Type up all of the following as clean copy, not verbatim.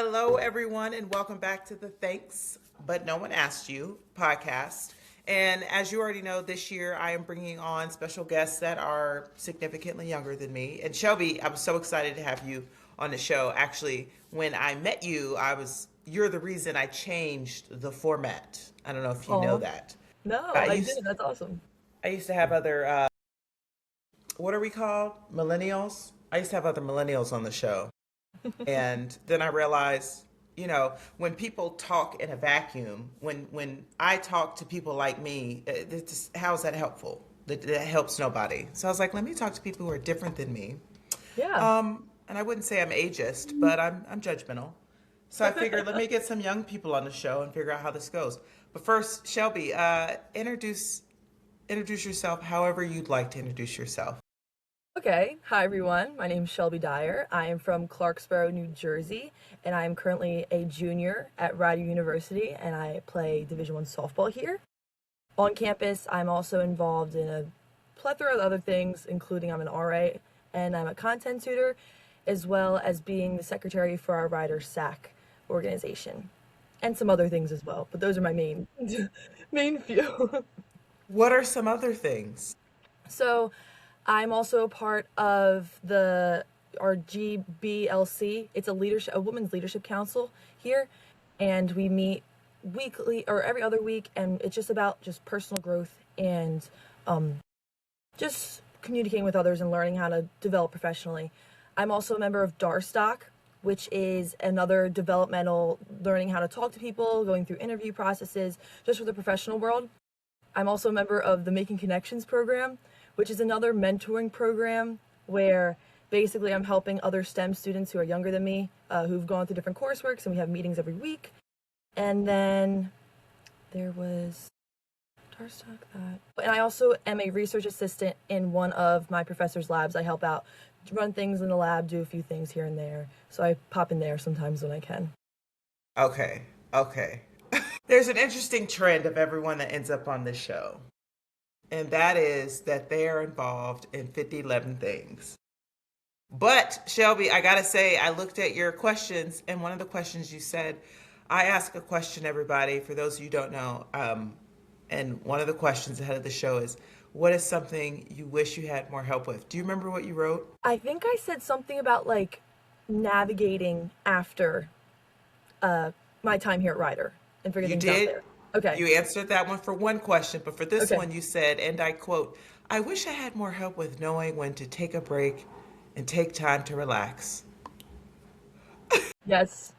Hello, everyone, and welcome back to the Thanks But No One Asked You podcast. And as you already know, this year I am bringing on special guests that are significantly younger than me. And Shelby, I was so excited to have you on the show. Actually, when I met you, you're the reason I changed the format. I don't know if you know Oh, that. no, I I did. used That's awesome. I used to have other what are we called? Millennials. I used to have other millennials on the show. And then I realized, when people talk in a vacuum, when I talk to people like me, how is that helpful? That helps nobody. So I was like, let me talk to people who are different than me. Yeah. And I wouldn't say I'm ageist, but I'm judgmental. So I figured, let me get some young people on the show and figure out how this goes. But first, Shelby, introduce yourself however you'd like to introduce yourself. Okay. Hi, everyone. My name's Shelby Dyer. I am from Clarksboro, New Jersey, and I am currently a junior at Rider University, and I play Division I softball here. On campus, I'm also involved in a plethora of other things, including I'm an RA, and I'm a content tutor, as well as being the secretary for our Rider SAC organization, and some other things as well. But those are my main few. What are some other things? So I'm also a part of the our GBLC. It's a women's leadership council here, and we meet weekly or every other week, and it's just about just personal growth and just communicating with others and learning how to develop professionally. I'm also a member of Darstock, which is another developmental learning how to talk to people, going through interview processes, just for the professional world. I'm also a member of the Making Connections program, which is another mentoring program where basically I'm helping other STEM students who are younger than me, who've gone through different courseworks, and we have meetings every week. And then there was Darstock that. And I also am a research assistant in one of my professor's labs. I help out, run things in the lab, do a few things here and there. So I pop in there sometimes when I can. Okay, okay. There's an interesting trend of everyone that ends up on this show, and that is that they are involved in 5011 things. But, Shelby, I gotta say, I looked at your questions, and one of the questions you said, I ask a question, everybody, for those of you who don't know, and one of the questions ahead of the show is, what is something you wish you had more help with? Do you remember what you wrote? I think I said something about like navigating after my time here at Ryder and figure You things out did. there. Okay. You answered that one for one question, but for this Okay. one, you said, and I quote, I wish I had more help with knowing when to take a break and take time to relax. Yes.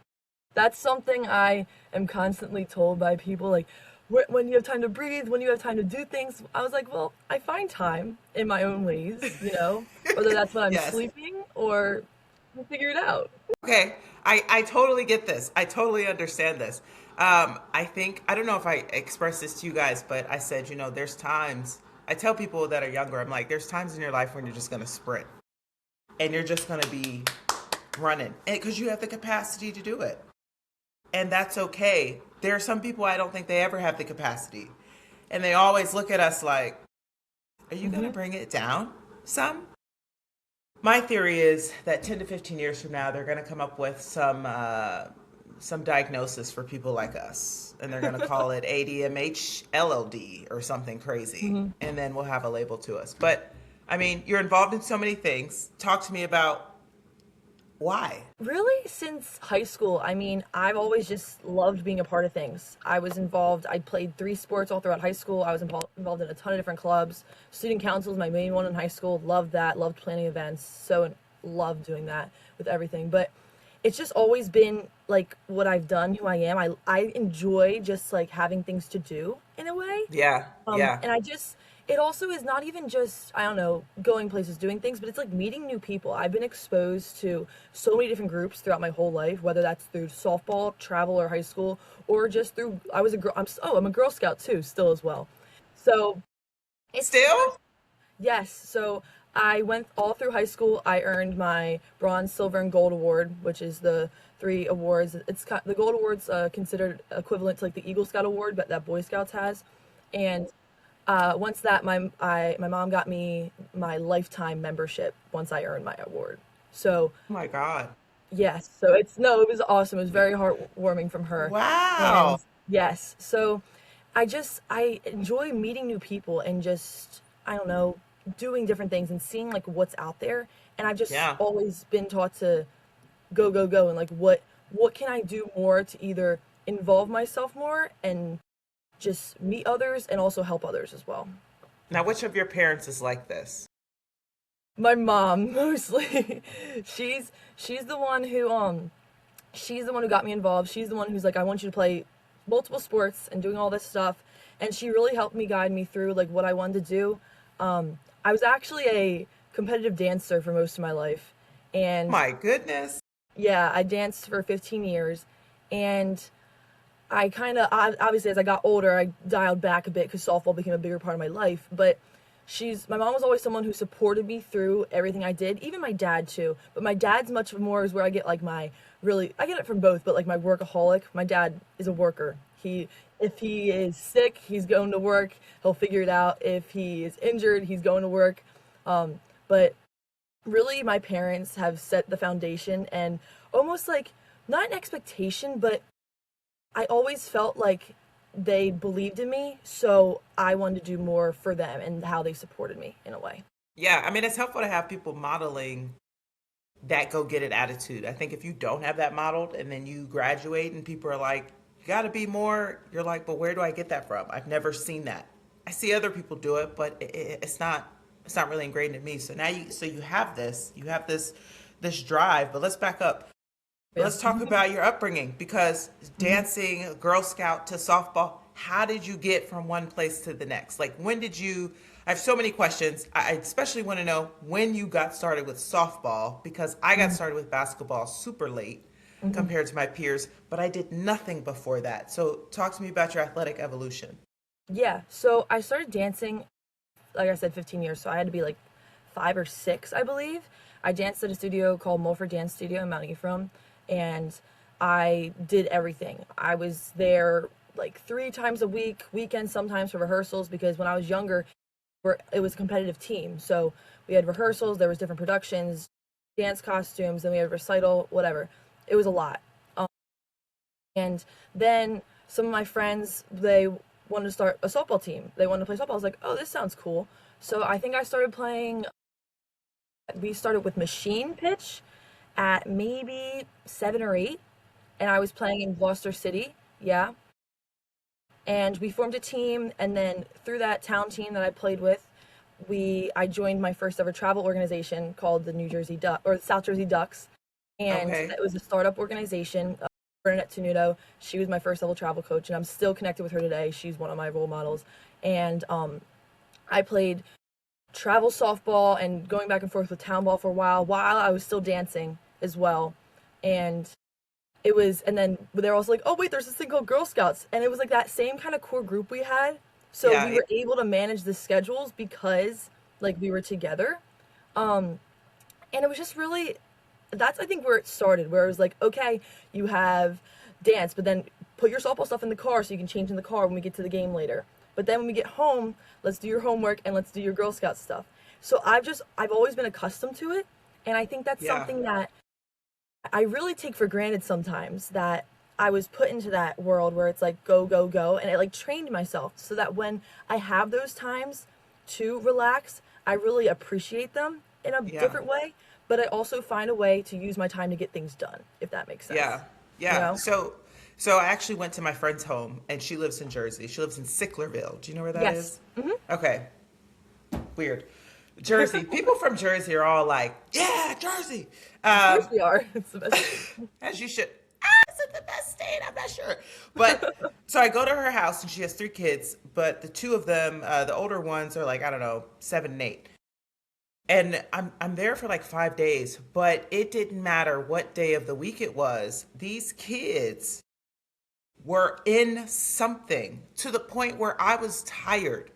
That's something I am constantly told by people like when you have time to breathe, when you have time to do things. I was like, well, I find time in my own ways, whether that's when I'm Yes. sleeping or I figure it out. Okay. I totally get this. I totally understand this. I think, I don't know if I expressed this to you guys, but I said, there's times, I tell people that are younger, I'm like, there's times in your life when you're just going to sprint and you're just going to be running because you have the capacity to do it. And that's okay. There are some people I don't think they ever have the capacity. And they always look at us like, are you going to Hmm. bring it down some? My theory is that 10 to 15 years from now, they're going to come up with some diagnosis for people like us. And they're going to call it ADMH LLD or something crazy. Hmm. And then we'll have a label to us. But I mean, you're involved in so many things. Talk to me about why. Really, since high school, I mean, I've always just loved being a part of things. I played 3 sports all throughout high school. I was involved in a ton of different clubs. Student council was my main one in high school. Loved that, loved planning events. So loved doing that with everything. But it's just always been like what I've done, who I am. I enjoy just like having things to do in a way. Yeah, yeah. And it also is not even just, I don't know, going places, doing things, but it's like meeting new people. I've been exposed to so many different groups throughout my whole life, whether that's through softball, travel, or high school, or just through, I was a girl, I'm a Girl Scout too, still as well. So it's Still? just, yes. So I went all through high school. I earned my bronze, silver, and gold award, which is the 3 awards. The gold award's considered equivalent to like the Eagle Scout award that Boy Scouts has. And once that, my mom got me my lifetime membership once I earned my award. So Oh my God. Yes. So it's no, it was awesome. It was very heartwarming from her. And Wow. yes, so I enjoy meeting new people and just I don't know, doing different things and seeing like what's out there. And I've just Yeah. always been taught to go, go, go and like what can I do more to either involve myself more and just meet others and also help others as well. Now, which of your parents is like this? My mom mostly. She's the one who she's the one who got me involved. She's the one who's like, I want you to play multiple sports and doing all this stuff. And she really helped me guide me through like what I wanted to do. I was actually a competitive dancer for most of my life. And My goodness. yeah, I danced for 15 years. And I kind of, obviously, as I got older, I dialed back a bit because softball became a bigger part of my life. But my mom was always someone who supported me through everything I did, even my dad too. But my dad's much more is where I get like I get it from both, but like my workaholic. My dad is a worker. If he is sick, he's going to work. He'll figure it out. If he is injured, he's going to work. But really, my parents have set the foundation and almost like not an expectation, but I always felt like they believed in me, so I wanted to do more for them and how they supported me in a way. Yeah, I mean, it's helpful to have people modeling that go get it attitude. I think if you don't have that modeled and then you graduate and people are like, you got to be more, you're like, but where do I get that from? I've never seen that. I see other people do it, but it's not really ingrained in me. So now you have this drive, but let's back up. Yeah. Let's talk about your upbringing because Mhm. dancing, Girl Scout to softball, how did you get from one place to the next? Like, when did you? I have so many questions. I especially want to know when you got started with softball because I got Mhm. started with basketball super late Mhm. compared to my peers, but I did nothing before that. So, talk to me about your athletic evolution. Yeah, so I started dancing, like I said, 15 years, so I had to be like 5 or 6, I believe. I danced at a studio called Mulford Dance Studio in Mount Ephraim, and I did everything. I was there like 3 times a week, weekends sometimes for rehearsals, because when I was younger, it was a competitive team. So we had rehearsals, there was different productions, dance costumes, then we had recital, whatever. It was a lot. And then some of my friends, they wanted to start a softball team. They wanted to play softball. I was like, oh, this sounds cool. So I think I started playing, we started with machine pitch at maybe 7 or 8. And I was playing in Gloucester City. Yeah. And we formed a team. And then through that town team that I played with, I joined my first ever travel organization called the New Jersey Duck or the South Jersey Ducks, and Okay. it was a startup organization. Bernadette Tenuto, she was my first level travel coach, and I'm still connected with her today. She's one of my role models, and I played travel softball and going back and forth with town ball for a while I was still dancing as well, and and then they're also like, oh wait, there's this thing called Girl Scouts, and it was like that same kind of core group we had. So Yeah. we were able to manage the schedules because like we were together. And it was just really, that's I think where it started, where it was like, okay, you have dance, but then put your softball stuff in the car so you can change in the car when we get to the game later. But then when we get home, let's do your homework and let's do your Girl Scout stuff. So I've always been accustomed to it, and I think that's Yeah. something that I really take for granted sometimes, that I was put into that world where it's like go, go, go. And it like trained myself so that when I have those times to relax, I really appreciate them in a Yeah. different way. But I also find a way to use my time to get things done, if that makes Yeah. sense. You Yeah. know? So I actually went to my friend's home and she lives in Jersey. She lives in Sicklerville. Do you know where that Yes. is? Hmm. Okay. Weird. Jersey. People from Jersey are all like, yeah, Jersey. Of course Um, we are. It's the best state. as you should. Is it the best state? I'm not sure. But so I go to her house and she has 3 kids, but the two of them, the older ones are like, I don't know, 7 and 8. And I'm there for like 5 days, but it didn't matter what day of the week it was. These kids were in something to the point where I was tired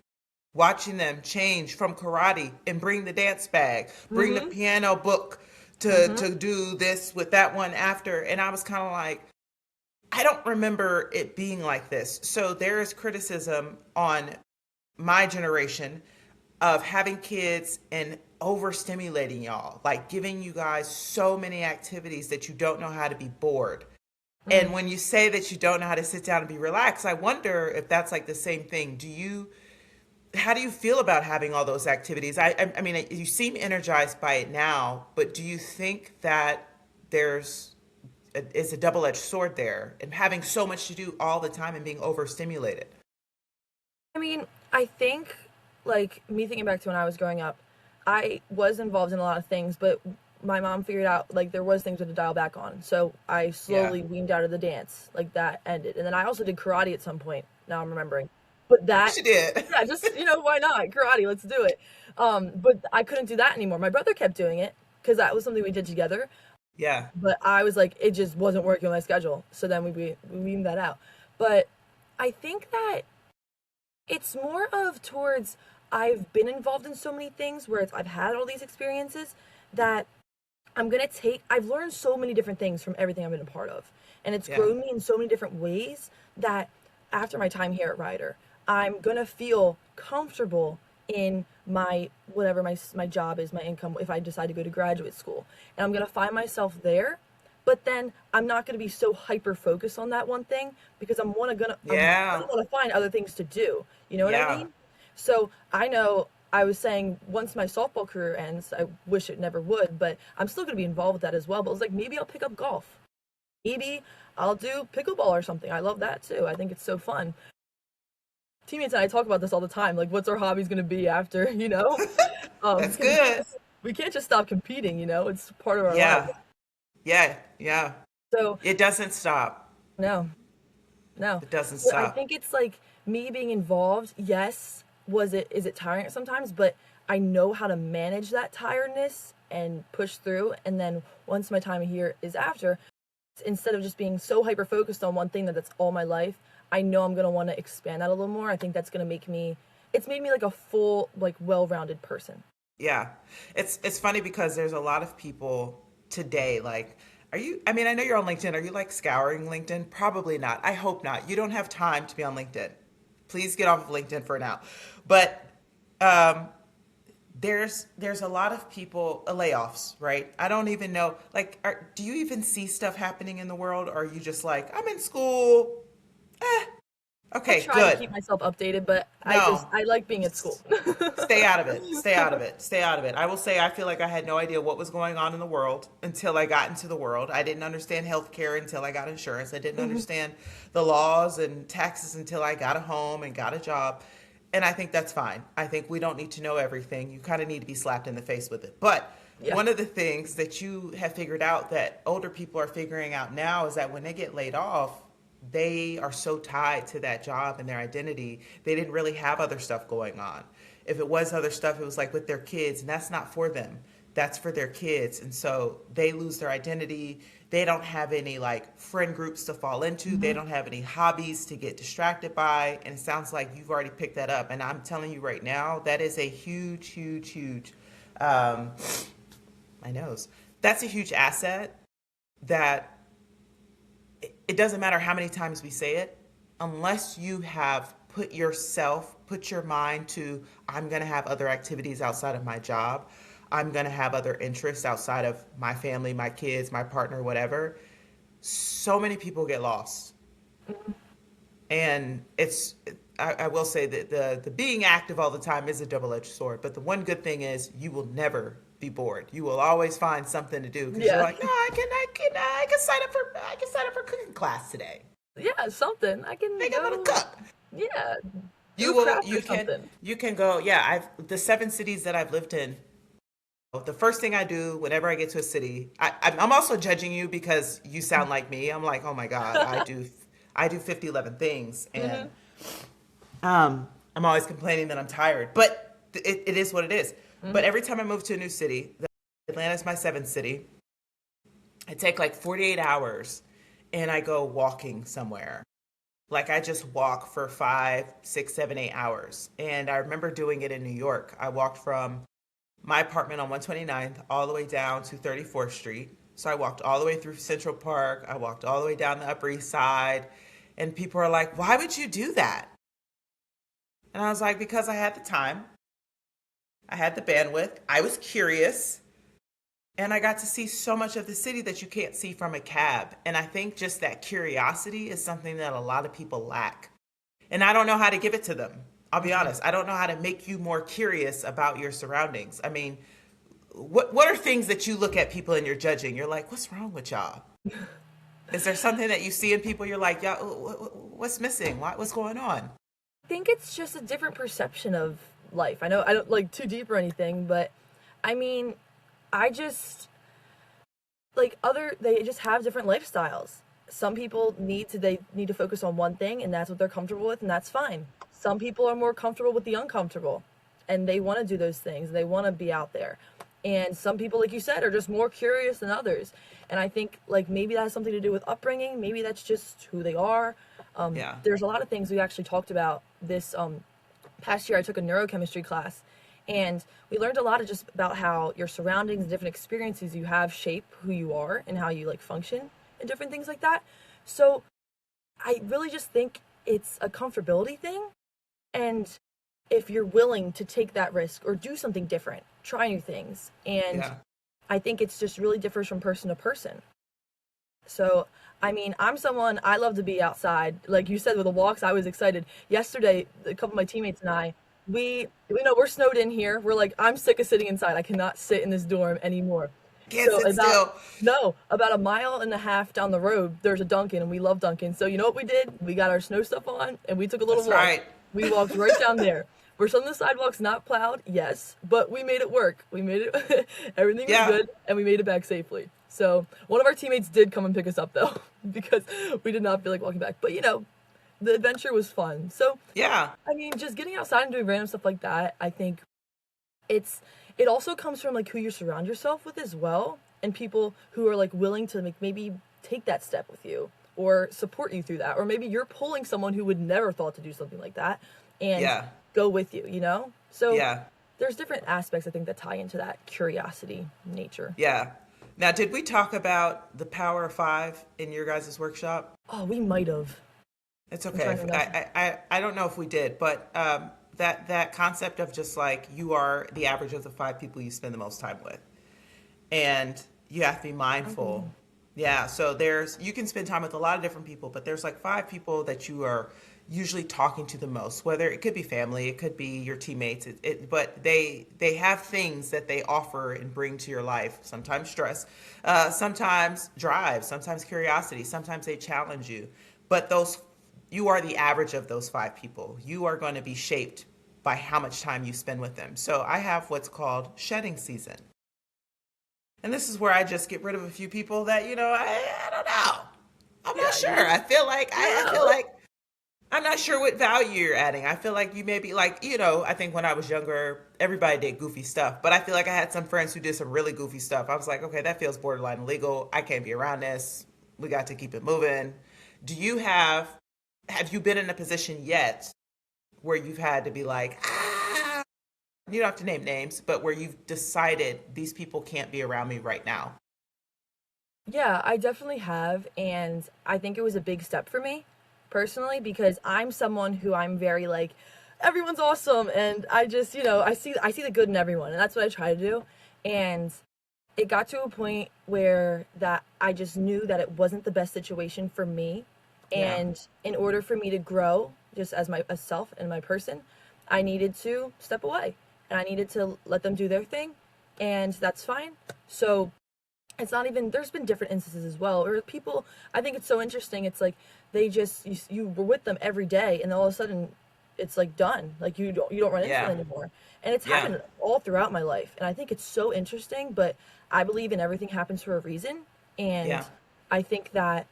watching them change from karate and bring the dance bag, bring the Hmm. piano book Hmm. to do this with that one after. And I was kind of like, I don't remember it being like this. So there is criticism on my generation of having kids and overstimulating y'all, like giving you guys so many activities that you don't know how to be bored. And Mm. when you say that you don't know how to sit down and be relaxed, I wonder if that's like the same thing. How do you feel about having all those activities? I mean, you seem energized by it now, but do you think that there's is a double-edged sword there and having so much to do all the time and being overstimulated? I mean, I think, like, me thinking back to when I was growing up, I was involved in a lot of things, but my mom figured out, like, there was things to dial back on. So I Yeah. slowly weaned out of the dance. Like, that ended. And then I also did karate at some point. Now I'm remembering. But that, She did. yeah, just, why not? Karate, let's do it. But I couldn't do that anymore. My brother kept doing it because that was something we did together. Yeah. But I was like, it just wasn't working on my schedule. So then we weaned that out. But I think that it's more of towards I've been involved in so many things where I've had all these experiences that I've learned so many different things from everything I've been a part of. And it's Yeah. grown me in so many different ways that after my time here at Ryder, I'm gonna feel comfortable in my whatever my job is, my income, if I decide to go to graduate school. And I'm gonna find myself there, but then I'm not gonna be so hyper focused on that one thing because I'm gonna Yeah. wanna find other things to do. You know what I Yeah. mean? So I know I was saying once my softball career ends, I wish it never would, but I'm still going to be involved with that as well. But I was like, maybe I'll pick up golf. Maybe I'll do pickleball or something. I love that too. I think it's so fun. Teammates and I talk about this all the time. Like, what's our hobbies going to be after, That's because good. we can't just stop competing, it's part of our life. Yeah. Yeah. Yeah. So, It doesn't stop. no, no. It doesn't But I stop. think it's like me being involved. Yes, is it tiring sometimes? But I know how to manage that tiredness and push through. And then once my time here is after, instead of just being so hyper focused on one thing that's all my life, I know I'm gonna want to expand that a little more. I think that's gonna make me. It's made me like a full, like well-rounded person. Yeah. It's funny because there's a lot of people today like I mean, I know you're on LinkedIn. Are you like scouring LinkedIn? Probably not. I hope not. You don't have time to be on LinkedIn. Please get off of LinkedIn for now. But um there's a lot of people layoffs, right? I don't even know like do you even see stuff happening in the world or are you just like I'm in school? Eh, I okay, try to good. keep myself updated, but No. I like being at school. Stay out of it. Stay out of it. Stay out of it. I will say I feel like I had no idea what was going on in the world until I got into the world. I didn't understand healthcare until I got insurance. I didn't understand the laws and taxes until I got a home and got a job. And I think that's fine. I think we don't need to know everything. You kind of need to be slapped in the face with it. But Yeah. one of the things that you have figured out that older people are figuring out now is that when they get laid off, they are so tied to that job and their identity, they didn't really have other stuff going on. If it was other stuff, it was like with their kids, and that's not for them. That's for their kids. And so they lose their identity. They don't have any like friend groups to fall into. They Hmm. don't have any hobbies to get distracted by. And it sounds like you've already picked that up. And I'm telling you right now, that is a huge, huge, huge, um, my nose. That's a huge asset that it doesn't matter how many times we say it, unless you have put your mind to, I'm going to have other activities outside of my job. I'm going to have other interests outside of my family, my kids, my partner, whatever. So many people get lost. And I will say that the being active all the time is a double-edged sword. But the one good thing is you will never be bored. You will always find something to do because you're Yeah. like, no, I can sign up for cooking class today. Yeah, something. I can Make a little go, cup. yeah, do You a will. craft or something. You can go. Yeah, I've the 7 cities that I've lived in. The first thing I do whenever I get to a city, I'm also judging you because you sound like me. I'm like, oh my God, I do 50, 11 things, Hmm. and I'm always complaining that I'm tired, but it is what it is. But Hmm. every time I move to a new city, Atlanta's my seventh city. I take like 48 hours, and I go walking somewhere. Like I just walk for 5, 6, 7, 8 hours. And I remember doing it in New York. I walked from my apartment on 129th all the way down to 34th Street. So I walked all the way through Central Park. I walked all the way down the Upper East Side. And people are like, why would you do that? And I was like, because I had the time. I had the bandwidth. I was curious. And I got to see so much of the city that you can't see from a cab. And I think just that curiosity is something that a lot of people lack. And I don't know how to give it to them. I'll be honest. I don't know how to make you more curious about your surroundings. I mean, what are things that you look at people and you're judging? You're like, what's wrong with y'all? Is there something that you see in people you're like, y'all, what's missing? What's going on? I think it's just a different perception of life. I know I don't like too deep or anything, but I mean, I just like they just have different lifestyles. Some people they need to focus on one thing and that's what they're comfortable with and that's fine. Some people are more comfortable with the uncomfortable and they want to do those things. They want to be out there. And some people, like you said, are just more curious than others. And I think like maybe that has something to do with upbringing. Maybe that's just who they are. Yeah. There's a lot of things we actually talked about this past year. I took a neurochemistry class and we learned a lot of just about how your surroundings and different experiences you have shape who you are and how you like function and different things like that. So I really just think it's a comfortability thing. And if you're willing to take that risk or do something different, try new things. And Yeah. I think it's just really differs from person to person. So, I mean, I'm someone, I love to be outside. Like you said, with the walks, I was excited. Yesterday, a couple of my teammates and I, we're snowed in here. We're like, I'm sick of sitting inside. I cannot sit in this dorm anymore. Can't So sit still. about a mile and a half down the road, there's a Dunkin', and we love Dunkin'. So you know what we did? We got our snow stuff on, and we took a little That's walk. right. We walked right down there. Were some of the sidewalks not plowed? Yes, but we made it work. We made it. Everything was Yeah. good, and we made it back safely. So one of our teammates did come and pick us up though, because we did not feel like walking back. But you know, the adventure was fun. So Yeah. I mean, just getting outside and doing random stuff like that, I think it also comes from like who you surround yourself with as well, and people who are like willing to like maybe take that step with you or support you through that, or maybe you're pulling someone who would never thought to do something like that and Yeah. go with you, you know? So Yeah. there's different aspects I think that tie into that curiosity nature. Yeah. Now, did we talk about the power of five in your guys' workshop? Oh, we might have. It's I'm okay. trying to remember. I don't know if we did, but that concept of just like you are the average of the five people you spend the most time with, and you have to be mindful. Yeah. So you can spend time with a lot of different people, but there's like five people that you are usually talking to the most. Whether it could be family, it could be your teammates, but they have things that they offer and bring to your life. Sometimes stress, sometimes drive, sometimes curiosity, sometimes they challenge you. But you are the average of those five people. You are going to be shaped by how much time you spend with them. So I have what's called shedding season. And this is where I just get rid of a few people that, I don't know. I'm not sure. I feel like I'm not sure what value you're adding. I feel like you may be like, I think when I was younger, everybody did goofy stuff. But I feel like I had some friends who did some really goofy stuff. I was like, okay, that feels borderline illegal. I can't be around this. We got to keep it moving. Have you been in a position yet where you've had to be like, you don't have to name names, but where you've decided these people can't be around me right now? Yeah, I definitely have, and I think it was a big step for me personally because I'm someone who I'm very like everyone's awesome and I just, I see the good in everyone and that's what I try to do. And it got to a point where that I just knew that it wasn't the best situation for me. Yeah. And in order for me to grow just as my self and my person, I needed to step away and I needed to let them do their thing, and that's fine. So it's not even, there's been different instances as well or people, I think it's so interesting. It's like they just you were with them every day and all of a sudden it's like done, like you don't run into them anymore. And it's happened all throughout my life, and I think it's so interesting. But I believe in everything happens for a reason, and I think that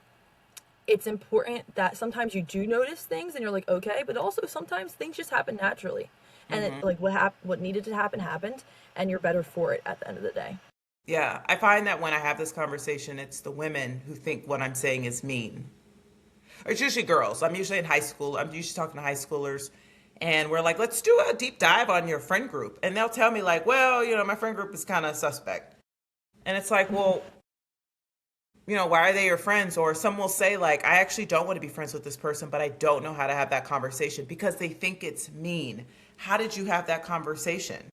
it's important that sometimes you do notice things and you're like, okay, but also sometimes things just happen naturally. And it, like what needed to happen happened, and you're better for it at the end of the day. Yeah, I find that when I have this conversation, it's the women who think what I'm saying is mean. Or it's usually girls. I'm usually in high school. I'm usually talking to high schoolers. And we're like, let's do a deep dive on your friend group. And they'll tell me like, well, my friend group is kind of suspect. And it's like, well, why are they your friends? Or some will say like, I actually don't want to be friends with this person, but I don't know how to have that conversation because they think it's mean. How did you have that conversation?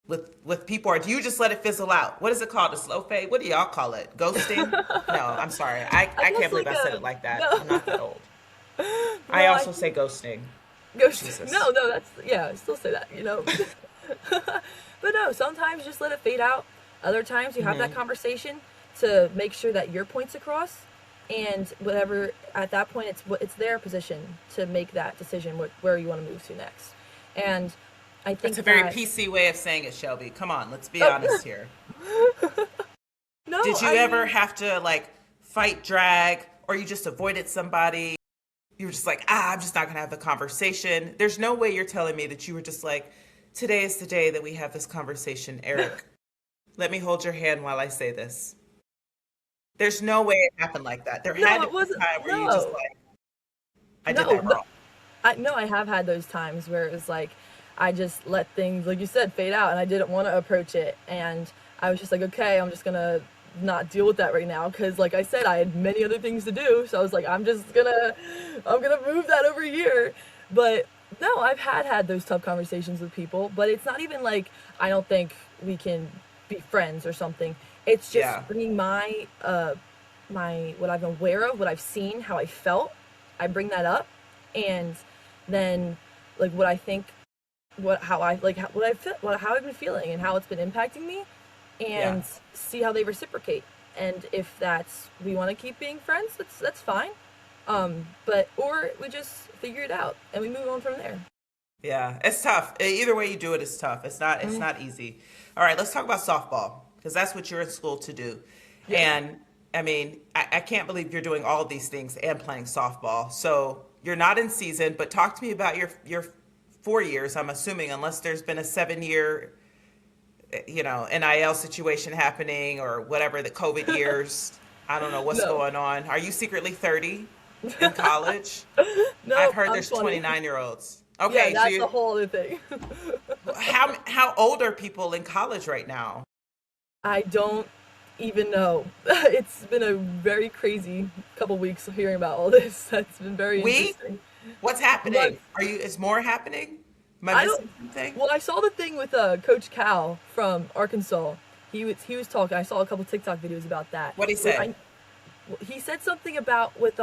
with people, or do you just let it fizzle out? What is it called? A slow fade? What do y'all call it? Ghosting? No, I'm sorry. I guess can't believe like I said it a like that. no. I'm not that old. I Well, I also say think ghosting. ghost. Jesus. No, that's yeah. I still say that, But no, sometimes just let it fade out. Other times you have that conversation to make sure that your point's across, and whatever at that point it's their position to make that decision where you want to move to next. And I That's a think very that PC way of saying it, Shelby. Come on, let's be oh honest here. no, Did you I ever mean have to like fight drag, or you just avoided somebody? You were just like, I'm just not gonna have the conversation. There's no way you're telling me that you were just like, today is the day that we have this conversation, Eric. Let me hold your hand while I say this. There's no way it happened like that. There had no, to it be a wasn't. time where you just No, like, I did no, that no. wrong. I have had those times where it was like I just let things, like you said, fade out, and I didn't want to approach it, and I was just like, okay, I'm just gonna not deal with that right now because, like I said, I had many other things to do. So I was like, I'm gonna move that over here. But no, I've had those tough conversations with people, but it's not even like I don't think we can be friends or something. It's just Yeah. bringing my what I've been aware of, what I've seen, how I felt. I bring that up, and then like what I think, what how I like how, what I feel, how I've been feeling, and how it's been impacting me, Yeah. and see how they reciprocate. And if that's we want to keep being friends, that's fine. But or we just figure it out and we move on from there. Yeah. It's tough. Either way you do it, it's tough. It's not easy. All right, let's talk about softball because that's what you're in school to do. Yes. And I mean, I can't believe you're doing all of these things and playing softball. So you're not in season, but talk to me about your 4 years. I'm assuming, unless there's been a 7 year, NIL situation happening or whatever, the COVID years. I don't know what's No. going on. Are you secretly 30 in college? I've No, heard I'm there's 20. 29-year-olds. Yeah, Okay, so that's a whole other thing. how old are people in college right now? I don't even know. It's been a very crazy couple weeks hearing about all this. That's been very We? interesting. What's But happening? Is more happening? Am I I don't. missing something? Well, I saw the thing with Coach Cal from Arkansas. He was talking. I saw a couple TikTok videos about that. What he But say? he said something about with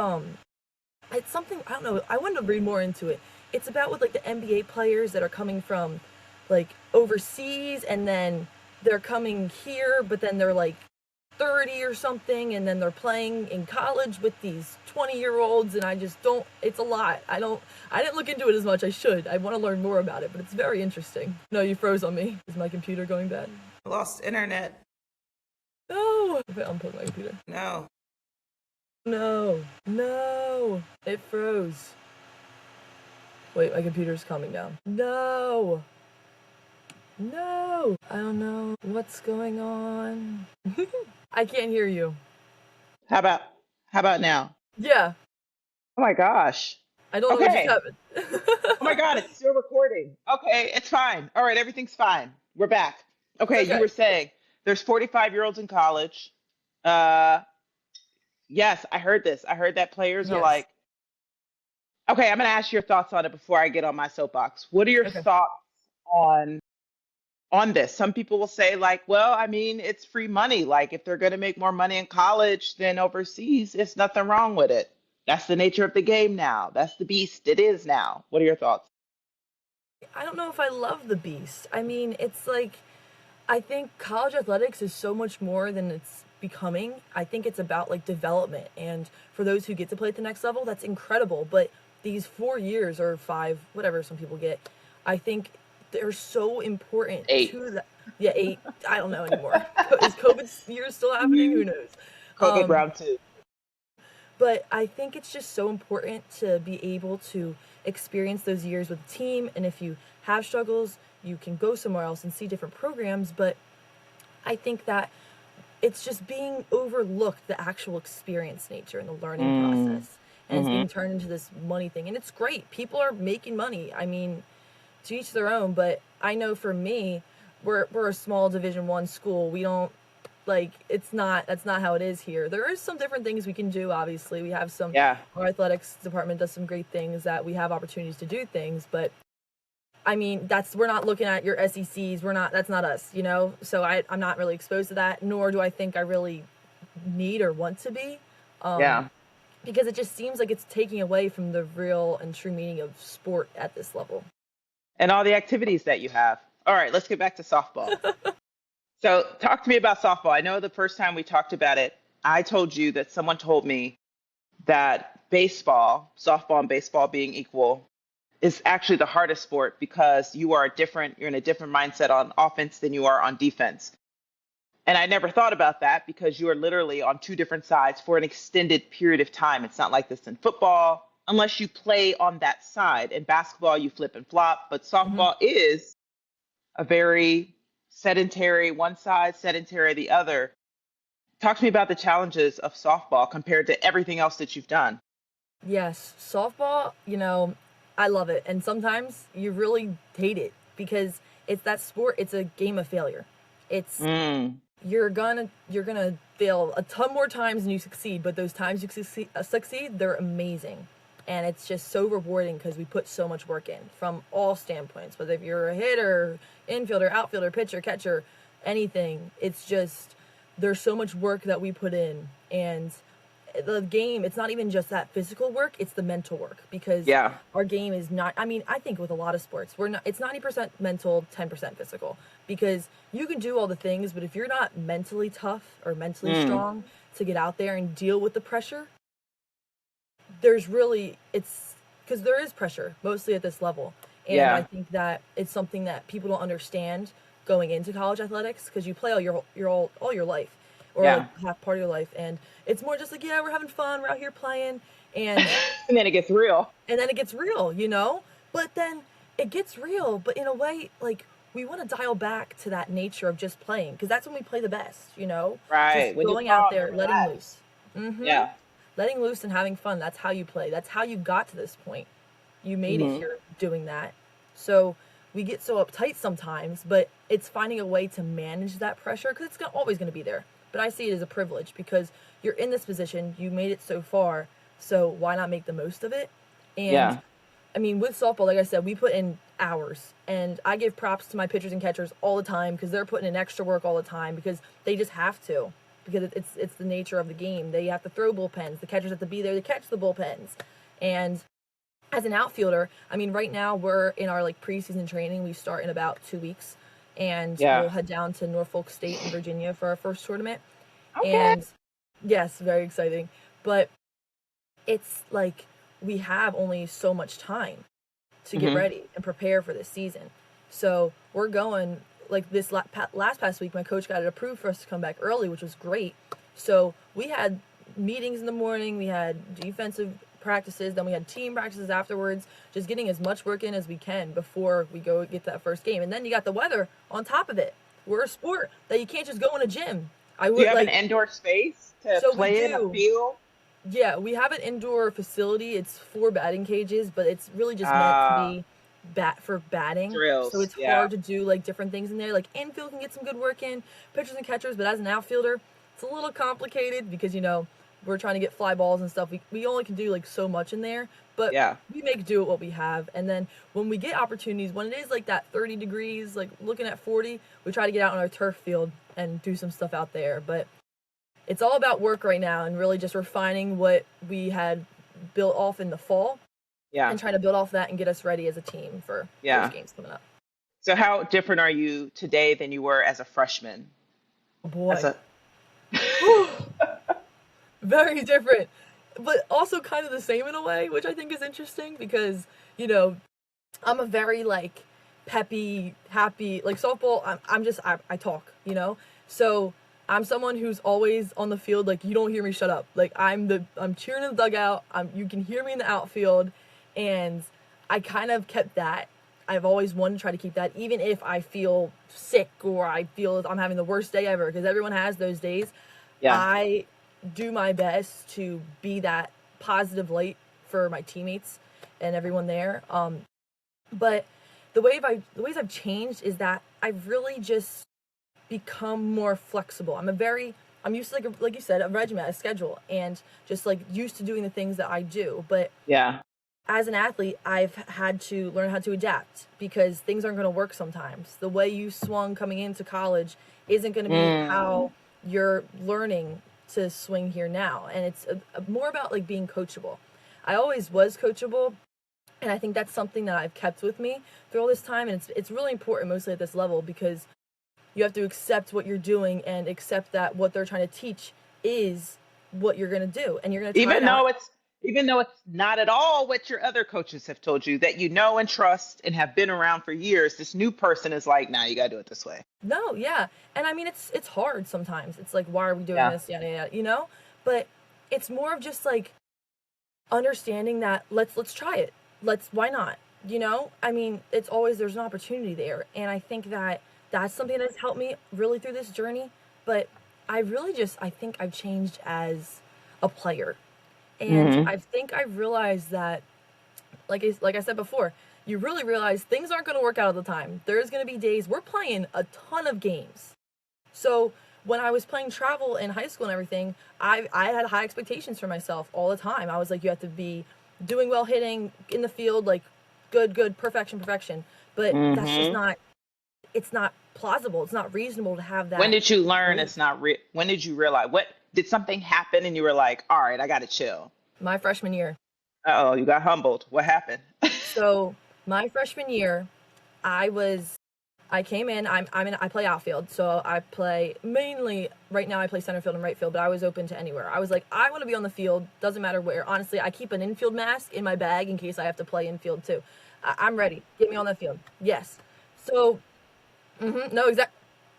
it's something I don't know. I wanted to read more into it. It's about with like the NBA players that are coming from like overseas and then they're coming here, but then they're like 30 or something, and then they're playing in college with these 20-year-olds, and I just don't. It's a lot. I didn't look into it as much. I should. I want to learn more about it, but it's very interesting. No, you froze on me. Is my computer going bad? I lost internet. No. Okay, unplug my computer. No. No. No. It froze. Wait, my computer's calming down. No. No. I don't know what's going on. I can't hear you. How about how about now? Yeah. Oh my gosh. I don't know what just Okay. happened. Oh my God, it's still recording. Okay, it's fine. All right, everything's fine. We're back. Okay, you Okay. were saying there's 45-year-olds in college. Uh, yes, I heard this. I heard that players are Yes. like, okay, I'm gonna ask your thoughts on it before I get on my soapbox. What are your Okay. thoughts on on this? Some people will say like, well, I mean, it's free money. Like if they're gonna make more money in college than overseas, it's nothing wrong with it. That's the nature of the game now. That's the beast it is now. What are your thoughts? I don't know if I love the beast. I mean, it's like I think college athletics is so much more than it's becoming. I think it's about like development, and for those who get to play at the next level, that's incredible. But these 4 years or five, whatever some people get, I think they're so important Eight. to the yeah 8. I don't know anymore. Is COVID years still happening? Who knows? COVID Um, round two. but I think it's just so important to be able to experience those years with a team. And if you have struggles, you can go somewhere else and see different programs. But I think that it's just being overlooked, the actual experience nature and the learning Mm. process. And it's Hmm. being turned into this money thing. And it's great. People are making money. I mean, to each their own. But I know for me, we're a small Division 1 school. We don't like it's not that's not how it is here. There is some different things we can do. Obviously, we have some Yeah. our athletics department does some great things that we have opportunities to do things, but I mean, we're not looking at your SECs. That's not us, you know? So I'm not really exposed to that, nor do I think I really need or want to be. Yeah. Because it just seems like it's taking away from the real and true meaning of sport at this level. And all the activities that you have. All right, let's get back to softball. So talk to me about softball. I know the first time we talked about it, I told you that someone told me that softball and baseball being equal, is actually the hardest sport because you're in a different mindset on offense than you are on defense. And I never thought about that because you are literally on two different sides for an extended period of time. It's not like this in football, unless you play on that side. In basketball, you flip and flop, but softball is a very sedentary, one side, sedentary the other. Talk to me about the challenges of softball compared to everything else that you've done. Yes, softball, I love it. And sometimes you really hate it because it's that sport, it's a game of failure. It's you're gonna fail a ton more times than you succeed, but those times you succeed, they're amazing. And it's just so rewarding because we put so much work in from all standpoints, whether if you're a hitter, infielder, outfielder, pitcher, catcher, anything. It's just there's so much work that we put in, and the game, it's not even just that physical work, it's the mental work, because our game is not, I mean, I think with a lot of sports, it's 90% mental, 10% physical, because you can do all the things, but if you're not mentally tough or mentally strong to get out there and deal with the pressure, it's because there is pressure mostly at this level. And I think that it's something that people don't understand going into college athletics, because you play all your life, or like half part of your life, and it's more just like, we're having fun, we're out here playing, and and then it gets real. But then it gets real, but in a way, like, we want to dial back to that nature of just playing, because that's when we play the best, Right. just when going out there, letting loose. Yeah. Letting loose and having fun. That's how you play. That's how you got to this point. You made it here doing that. So we get so uptight sometimes, but it's finding a way to manage that pressure, because it's always going to be there. But I see it as a privilege because you're in this position, you made it so far, so why not make the most of it? And I mean, with softball, like I said, we put in hours, and I give props to my pitchers and catchers all the time because they're putting in extra work all the time because they just have to, because it's the nature of the game. They have to throw bullpens. The catchers have to be there to catch the bullpens. And as an outfielder, I mean, right now we're in our like preseason training. We start in about 2 weeks, and we'll head down to Norfolk State in Virginia for our first tournament. Okay. And yes, very exciting. But it's like we have only so much time to get ready and prepare for this season. So we're going, like this past week, my coach got it approved for us to come back early, which was great. So we had meetings in the morning, we had defensive practices, then we had team practices afterwards, just getting as much work in as we can before we go get that first game. And then you got the weather on top of it. We're a sport that you can't just go in a gym. Do you have an indoor space to play in a field? Yeah, we have an indoor facility. It's 4 batting cages, but it's really just meant to be for batting. Drills, so it's hard to do like different things in there. Like infield can get some good work in, pitchers and catchers, but as an outfielder, it's a little complicated because, we're trying to get fly balls and stuff. We only can do like so much in there, but we make do with what we have. And then when we get opportunities, when it is like that 30 degrees, like looking at 40, we try to get out on our turf field and do some stuff out there. But it's all about work right now and really just refining what we had built off in the fall. And trying to build off that and get us ready as a team for those games coming up. So how different are you today than you were as a freshman? Oh boy. Very different, but also kind of the same in a way, which I think is interesting because, I'm a very like peppy, happy, like softball. I talk, so I'm someone who's always on the field. Like, you don't hear me shut up. Like, I'm cheering in the dugout. You can hear me in the outfield, and I kind of kept that. I've always wanted to try to keep that, even if I feel sick or I feel I'm having the worst day ever, because everyone has those days. I do my best to be that positive light for my teammates and everyone there. But the ways I've changed is that I've really just become more flexible. I'm used to like you said, a regimen, a schedule, and just like used to doing the things that I do. But as an athlete, I've had to learn how to adapt because things aren't going to work sometimes. The way you swung coming into college isn't going to be how you're learning to swing here now. And it's more about like being coachable. I always was coachable, and I think that's something that I've kept with me through all this time. And it's really important, mostly at this level, because you have to accept what you're doing and accept that what they're trying to teach is what you're going to do, and you're going to try Even it out. though it's not at all what your other coaches have told you that you know and trust and have been around for years, this new person is like, nah, you gotta do it this way. No, yeah. And I mean, it's hard sometimes. It's like, why are we doing Yeah. this? Yada, yada, you know? But it's more of just like understanding that let's try it. Why not? You know? I mean, it's always, there's an opportunity there. And I think that that's something that's helped me really through this journey. But I think I've changed as a player. And Mm-hmm. I think I've realized that, like I said before, you really realize things aren't going to work out all the time. There's going to be days we're playing a ton of games. So when I was playing travel in high school and everything, I had high expectations for myself all the time. I was like, you have to be doing well, hitting in the field, like good, perfection, perfection. But that's just Mm-hmm. not. It's not plausible. It's not reasonable to have When that did you learn belief. it's not real? When did you realize? What did something happen and you were like, all right, I gotta chill? My freshman year. Uh oh, you got humbled. What happened? So my freshman year, I was I came in. I play outfield, so I play mainly right now. I play center field and right field, but I was open to anywhere. I was like, I want to be on the field. Doesn't matter where. Honestly, I keep an infield mask in my bag in case I have to play infield too. I'm ready. Get me on the field. Yes. So, no, exact.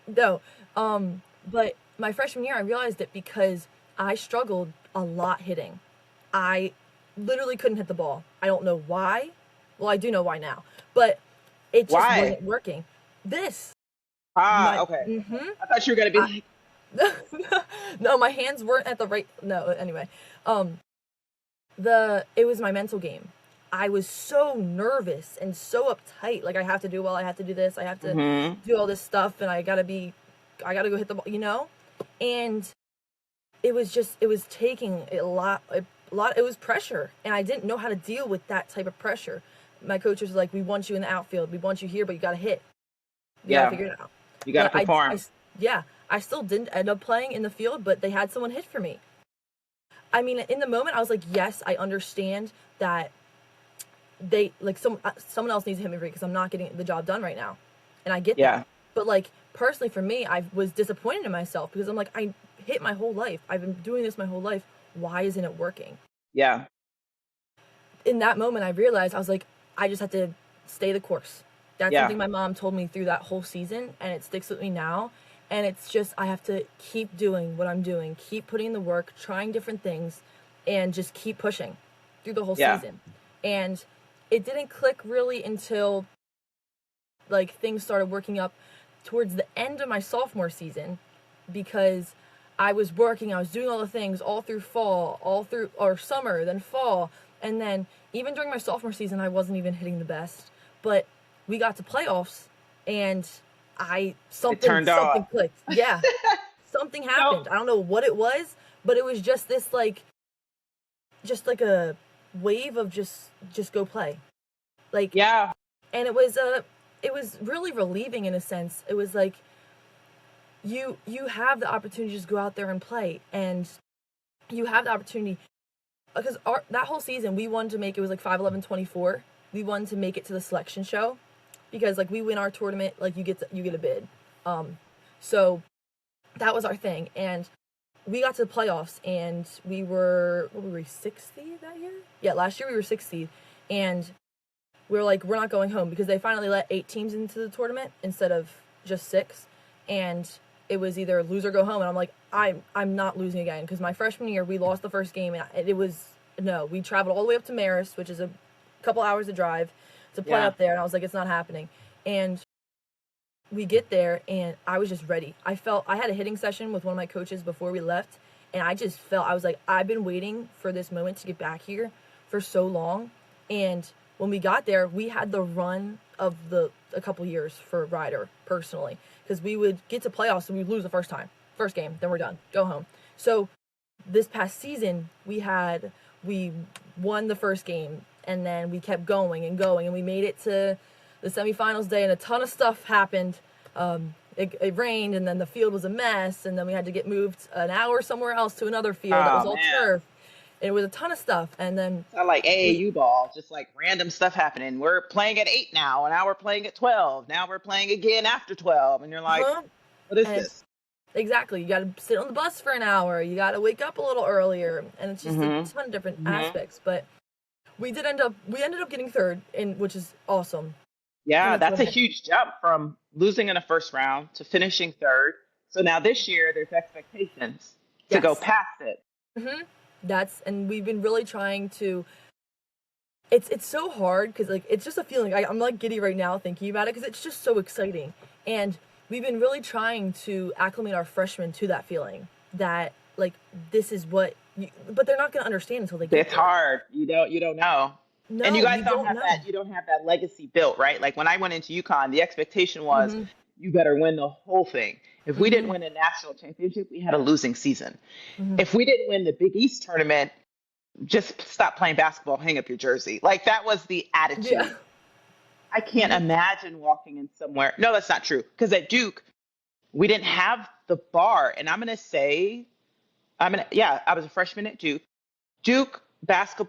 No. But my freshman year, I realized it because I struggled a lot hitting. I literally couldn't hit the ball. I don't know why. Well, I do know why now, but it just Why? wasn't working. This Ah, my okay. I thought you were gonna be I, like, no, my hands weren't at the right. No, anyway, um, the it was my mental game. I was so nervous and so uptight. Like I have to do well. I have to do this. I have to mm-hmm. do all this stuff, and I gotta go hit the ball. You know, and it was taking a lot. It was pressure, and I didn't know how to deal with that type of pressure. My coach was like, "We want you in the outfield. We want you here, but you gotta hit. You gotta Yeah, figure it out." you gotta But perform. yeah, I still didn't end up playing in the field, but they had someone hit for me. I mean, in the moment, I was like, yes, I understand that they like someone else needs to hit me because I'm not getting the job done right now, and I get that. Yeah, But like personally, for me, I was disappointed in myself because I'm like, I hit my whole life. I've been doing this my whole life. Why isn't it working? yeah, In that moment, I realized I was like, I just have to stay the course. That's yeah, something my mom told me through that whole season, and it sticks with me now. And it's just, I have to keep doing what I'm doing, keep putting in the work, trying different things, and just keep pushing through the whole yeah, season. And it didn't click really until like things started working up towards the end of my sophomore season because I was working, I was doing all the things all through fall, all through or summer, then fall, and then even during my sophomore season I wasn't even hitting the best. But we got to playoffs and I it turned something off. clicked. Yeah. Something So, happened. I don't know what it was, but it was just this like just like a wave of just go play. Like yeah, and it was really relieving in a sense. It was like you have the opportunity to just go out there and play, and you have the opportunity because that whole season we wanted to make it was like 5-11-24. We wanted to make it to the selection show because like we win our tournament, like you get a bid. So that was our thing, and we got to the playoffs, and we were what were we 60 that year? Yeah, last year we were 60, and we were like, we're not going home because they finally let 8 teams into the tournament instead of just 6, and it was either lose or go home. And I'm like, I'm not losing again because my freshman year we lost the first game, and it was no. We traveled all the way up to Marist, which is a couple hours to drive to play yeah, up there, and I was like, it's not happening. And we get there, and I was just ready. I had a hitting session with one of my coaches before we left, and I just felt I was like, I've been waiting for this moment to get back here for so long. And when we got there, we had the run of a couple years for Ryder personally, because we would get to playoffs and we'd lose the first game, then we're done, go home. So this past season, we won the first game, and then we kept going and going, and we made it to the semifinals day, and a ton of stuff happened. It rained, and then the field was a mess, and then we had to get moved an hour somewhere else to another field that was all turf. It was a ton of stuff, and then it's not like AAU ball, just like random stuff happening. We're playing at 8 now, and now we're playing at 12. Now we're playing again after 12, and you're like, what is this? Exactly. You got to sit on the bus for an hour. You got to wake up a little earlier, and it's just a ton of different aspects. But we ended up getting third, which is awesome. Yeah, that's a huge jump from losing in the first round to finishing third. So now this year there's expectations to go past it. And we've been really trying to. It's so hard because like it's just a feeling. I'm like giddy right now thinking about it because it's just so exciting, and we've been really trying to acclimate our freshmen to that feeling that like this is what. But they're not going to understand until they get It's hard. You don't know. No, and you guys don't have that. You don't have that legacy built, right? Like when I went into UConn, the expectation was you better win the whole thing. If we didn't win a national championship, we had a losing season. If we didn't win the Big East tournament, just stop playing basketball, hang up your jersey. Like that was the attitude. Yeah. I can't imagine walking in somewhere. No, that's not true. Because at Duke, we didn't have the bar. And I'm going to say, I was a freshman at Duke. Duke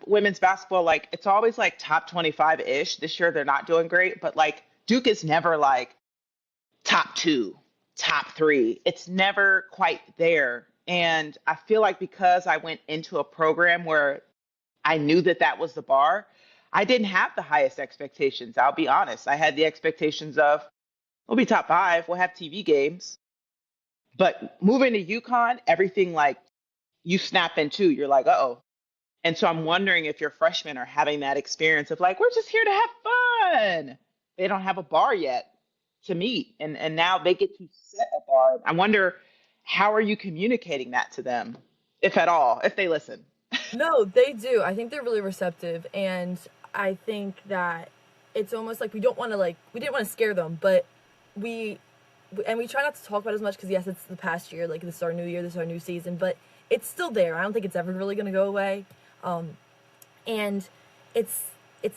women's basketball, like it's always like top 25-ish. This year they're not doing great, but like Duke is never like top 2, top 3. It's never quite there. And I feel like because I went into a program where I knew that was the bar, I didn't have the highest expectations. I'll be honest. I had the expectations of we'll be top 5, we'll have TV games. But moving to UConn, everything like you snap into, you're like, uh-oh. And so I'm wondering if your freshmen are having that experience of like, we're just here to have fun. They don't have a bar yet to meet. And now they get to set a bar. I wonder, how are you communicating that to them, if at all, if they listen? No, they do. I think they're really receptive. And I think that it's almost like we didn't want to scare them, but we try not to talk about it as much because yes, it's the past year, like this is our new year, this is our new season, but it's still there. I don't think it's ever really going to go away. And it's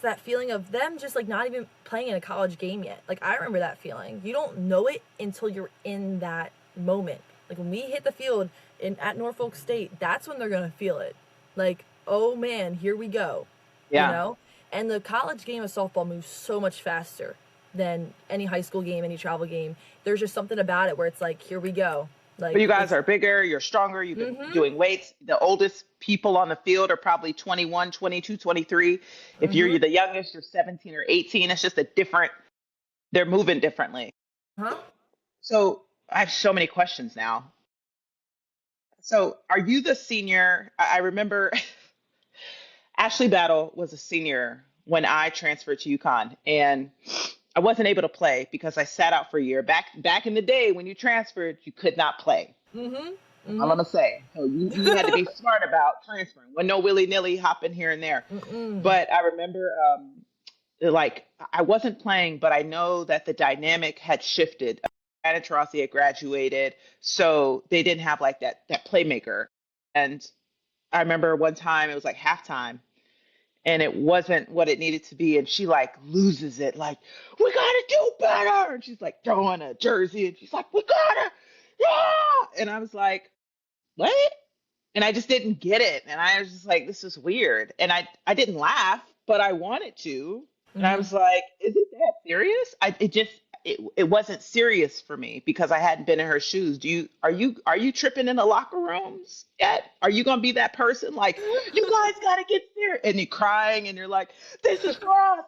that feeling of them just like not even playing in a college game yet. Like I remember that feeling. You don't know it until you're in that moment. Like when we hit the field at Norfolk State, that's when they're going to feel it. Like, oh man, here we go. Yeah. You know? And the college game of softball moves so much faster than any high school game, any travel game. There's just something about it where it's like, here we go. Like, but you guys are bigger, you're stronger, you've been doing weights. The oldest people on the field are probably 21, 22, 23. If you're the youngest, you're 17 or 18. It's just they're moving differently. So I have so many questions now. So are you the senior? I remember Ashley Battle was a senior when I transferred to UConn, and I wasn't able to play because I sat out for a year. Back in the day when you transferred, you could not play. I'm gonna say. So you had to be smart about transferring. When no willy-nilly hopping here and there. But I remember like I wasn't playing, but I know that the dynamic had shifted. Anna Taurasi had graduated, so they didn't have like that playmaker. And I remember one time it was like halftime, and it wasn't what it needed to be. And she like loses it, like, we gotta do better. And she's like throwing a jersey, and she's like, we gotta, yeah. And I was like, what? And I just didn't get it. And I was just like, this is weird. And I didn't laugh, but I wanted to. And I was like, is it that serious? It wasn't serious for me because I hadn't been in her shoes. Are you tripping in the locker rooms yet? Are you gonna be that person like, you guys gotta get there, and you're crying and you're like, this is rough?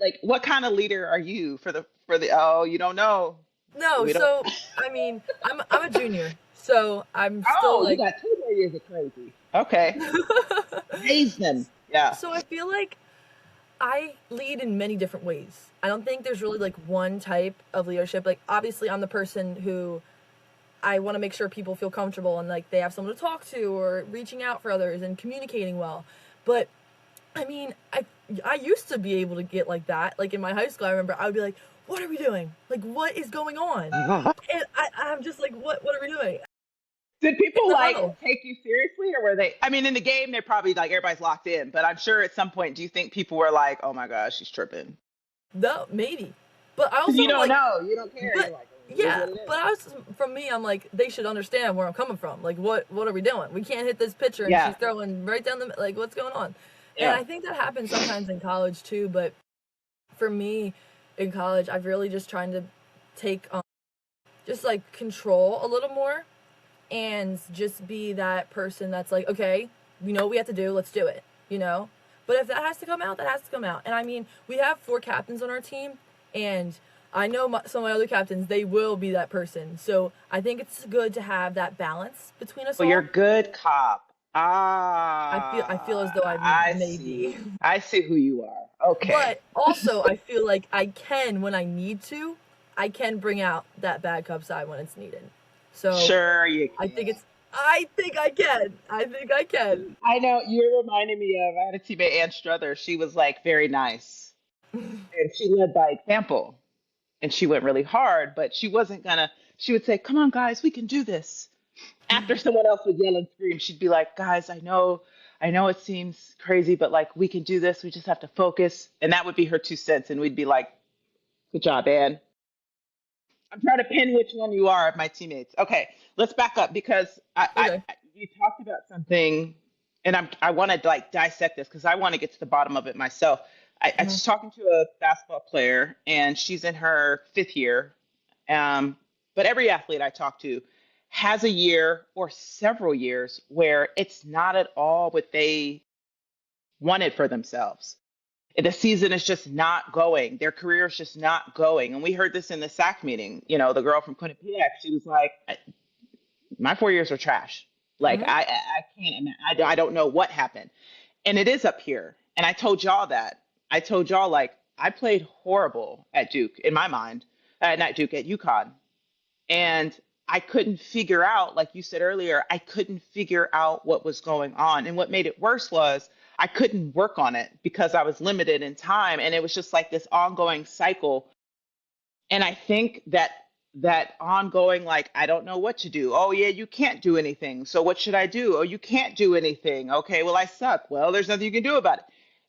Like, what kind of leader are you for the oh, you don't know? No, so I mean, I'm a junior, so I'm still like, you got 2 more years of crazy. Okay. Amazing. Yeah. So I feel like I lead in many different ways. I don't think there's really like one type of leadership. Like obviously I'm the person who I want to make sure people feel comfortable and like they have someone to talk to or reaching out for others and communicating well. But I mean, I used to be able to get like that. Like in my high school, I remember I would be like, what are we doing? Like, what is going on? And I'm just like, what are we doing? Did in people the like huddle. take you seriously, or were they? I mean, in the game, they're probably like everybody's locked in, but I'm sure at some point, do you think people were like, "Oh my gosh, she's tripping"? No, maybe. But I Because also you am don't like, know, you don't care. You're but like, oh, it is yeah, what it is. but I was, from me, I'm like, they should understand where I'm coming from. Like, what are we doing? We can't hit this pitcher and Yeah, she's throwing right down the, like, what's going on? And yeah. I think that happens sometimes in college too, but for me in college, I've really just trying to take just like control a little more and just be that person that's like, okay, we know what we have to do, let's do it, you know? But if that has to come out, that has to come out. And I mean, we have 4 captains on our team, and I know some of my other captains, they will be that person. So I think it's good to have that balance between us Well, you're all. a good cop. I feel as though I I may be. see. I see who you are. Okay. But also, I feel like I can, when I need to, I can bring out that bad cop side when it's needed. So Sure, you I think can. it's, I think I can. I think I can. I know you're reminding me of. I had a teammate, Ann Struther. She was like very nice, and she led by example. And she went really hard, but she wasn't gonna. She would say, "Come on, guys, we can do this." After someone else would yell and scream, she'd be like, "Guys, I know it seems crazy, but like we can do this. We just have to focus." And that would be her 2 cents, and we'd be like, "Good job, Ann." I'm trying to pin which one you are of my teammates. Okay, let's back up because Okay. you talked about something, and I want to like dissect this because I want to get to the bottom of it myself. I Mhm. was talking to a basketball player, and she's in her 5th year. But every athlete I talk to has a year or several years where it's not at all what they wanted for themselves. The season is just not going. Their career is just not going. And we heard this in the SAC meeting. You know, the girl from Quinnipiac, she was like, my 4 years are trash. Like, Mhm. I can't, I don't know what happened. And it is up here. And I told y'all that. I told y'all, like, I played horrible at Duke in my mind, not Duke, at UConn. And I couldn't figure out, like you said earlier, I couldn't figure out what was going on. And what made it worse was I couldn't work on it because I was limited in time. And it was just like this ongoing cycle. And I think that that ongoing, like, I don't know what to do. Oh, yeah, you can't do anything. So what should I do? Oh, you can't do anything. Okay, well, I suck. Well, there's nothing you can do about it.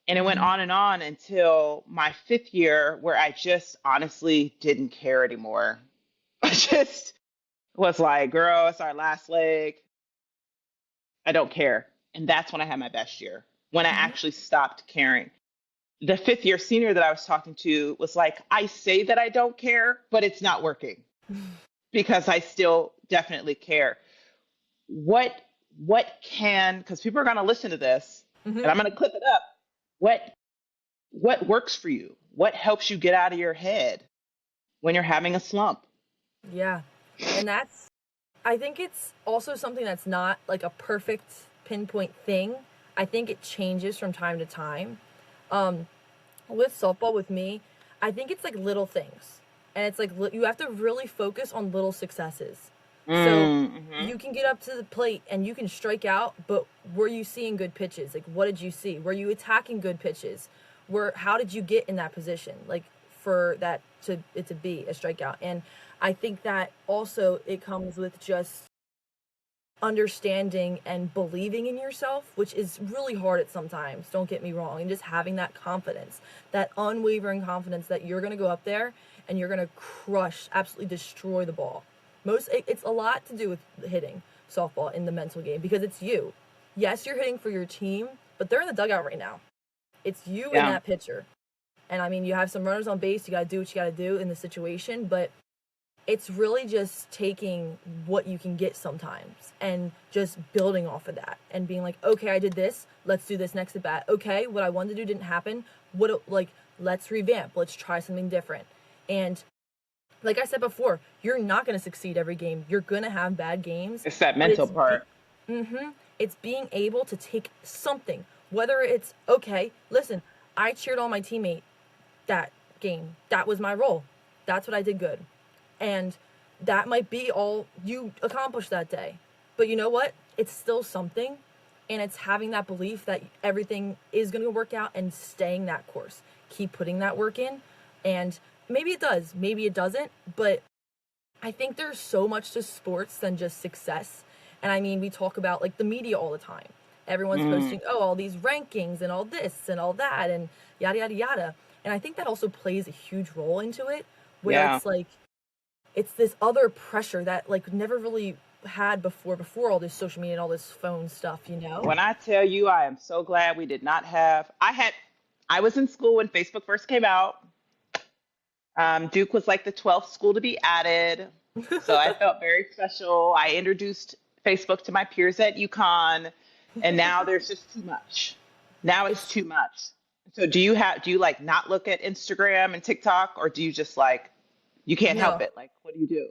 And it went Mhm. on and on until my 5th year, where I just honestly didn't care anymore. I just was like, girl, it's our last leg. I don't care. And that's when I had my best year, when I Mhm. actually stopped caring. The 5th year senior that I was talking to was like, I say that I don't care, but it's not working because I still definitely care. What what can, because people are going to listen to this and Mhm. I'm going to clip it up. What what works for you? What helps you get out of your head when you're having a slump? Yeah. And that's, I think it's also something that's not like a perfect pinpoint thing. I think it changes from time to time. Um, with softball with me, I think it's like little things. And it's like you have to really focus on little successes. So Mm-hmm. you can get up to the plate and you can strike out, but were you seeing good pitches? Like what did you see? Were you attacking good pitches? How did you get in that position? Like for that to be a strikeout. And I think that also it comes with just understanding and believing in yourself, which is really hard at sometimes, don't get me wrong, and just having that confidence, that unwavering confidence that you're going to go up there and you're going to crush, absolutely destroy the ball. It's a lot to do with hitting softball in the mental game because it's you. Yes, you're hitting for your team, but they're in the dugout right now. It's you and Yeah. that pitcher. And I mean, you have some runners on base, you got to do what you got to do in the situation, but it's really just taking what you can get sometimes and just building off of that and being like, okay, I did this, let's do this next at bat. Okay, what I wanted to do didn't happen. Let's revamp, let's try something different. And like I said before, you're not going to succeed every game. You're going to have bad games, It's that but mental part. it's being able to take something, whether it's, okay, listen, I cheered on my teammate that game. That was my role. That's what I did good. And that might be all you accomplished that day. But you know what? It's still something. And it's having that belief that everything is going to work out and staying that course. Keep putting that work in. And maybe it does, maybe it doesn't. But I think there's so much to sports than just success. And I mean, we talk about like the media all the time. Everyone's posting, oh, all these rankings and all this and all that and yada, yada, yada. And I think that also plays a huge role into it, where Yeah. it's like, it's this other pressure that like never really had before all this social media and all this phone stuff, you know? When I tell you, I am so glad we did not have. I was in school when Facebook first came out. Duke was like the 12th school to be added. So I felt very special. I introduced Facebook to my peers at UConn, and now there's just too much. Now it's too much. So do you like not look at Instagram and TikTok, or do you just like, you can't help No. it? Like, what do you do?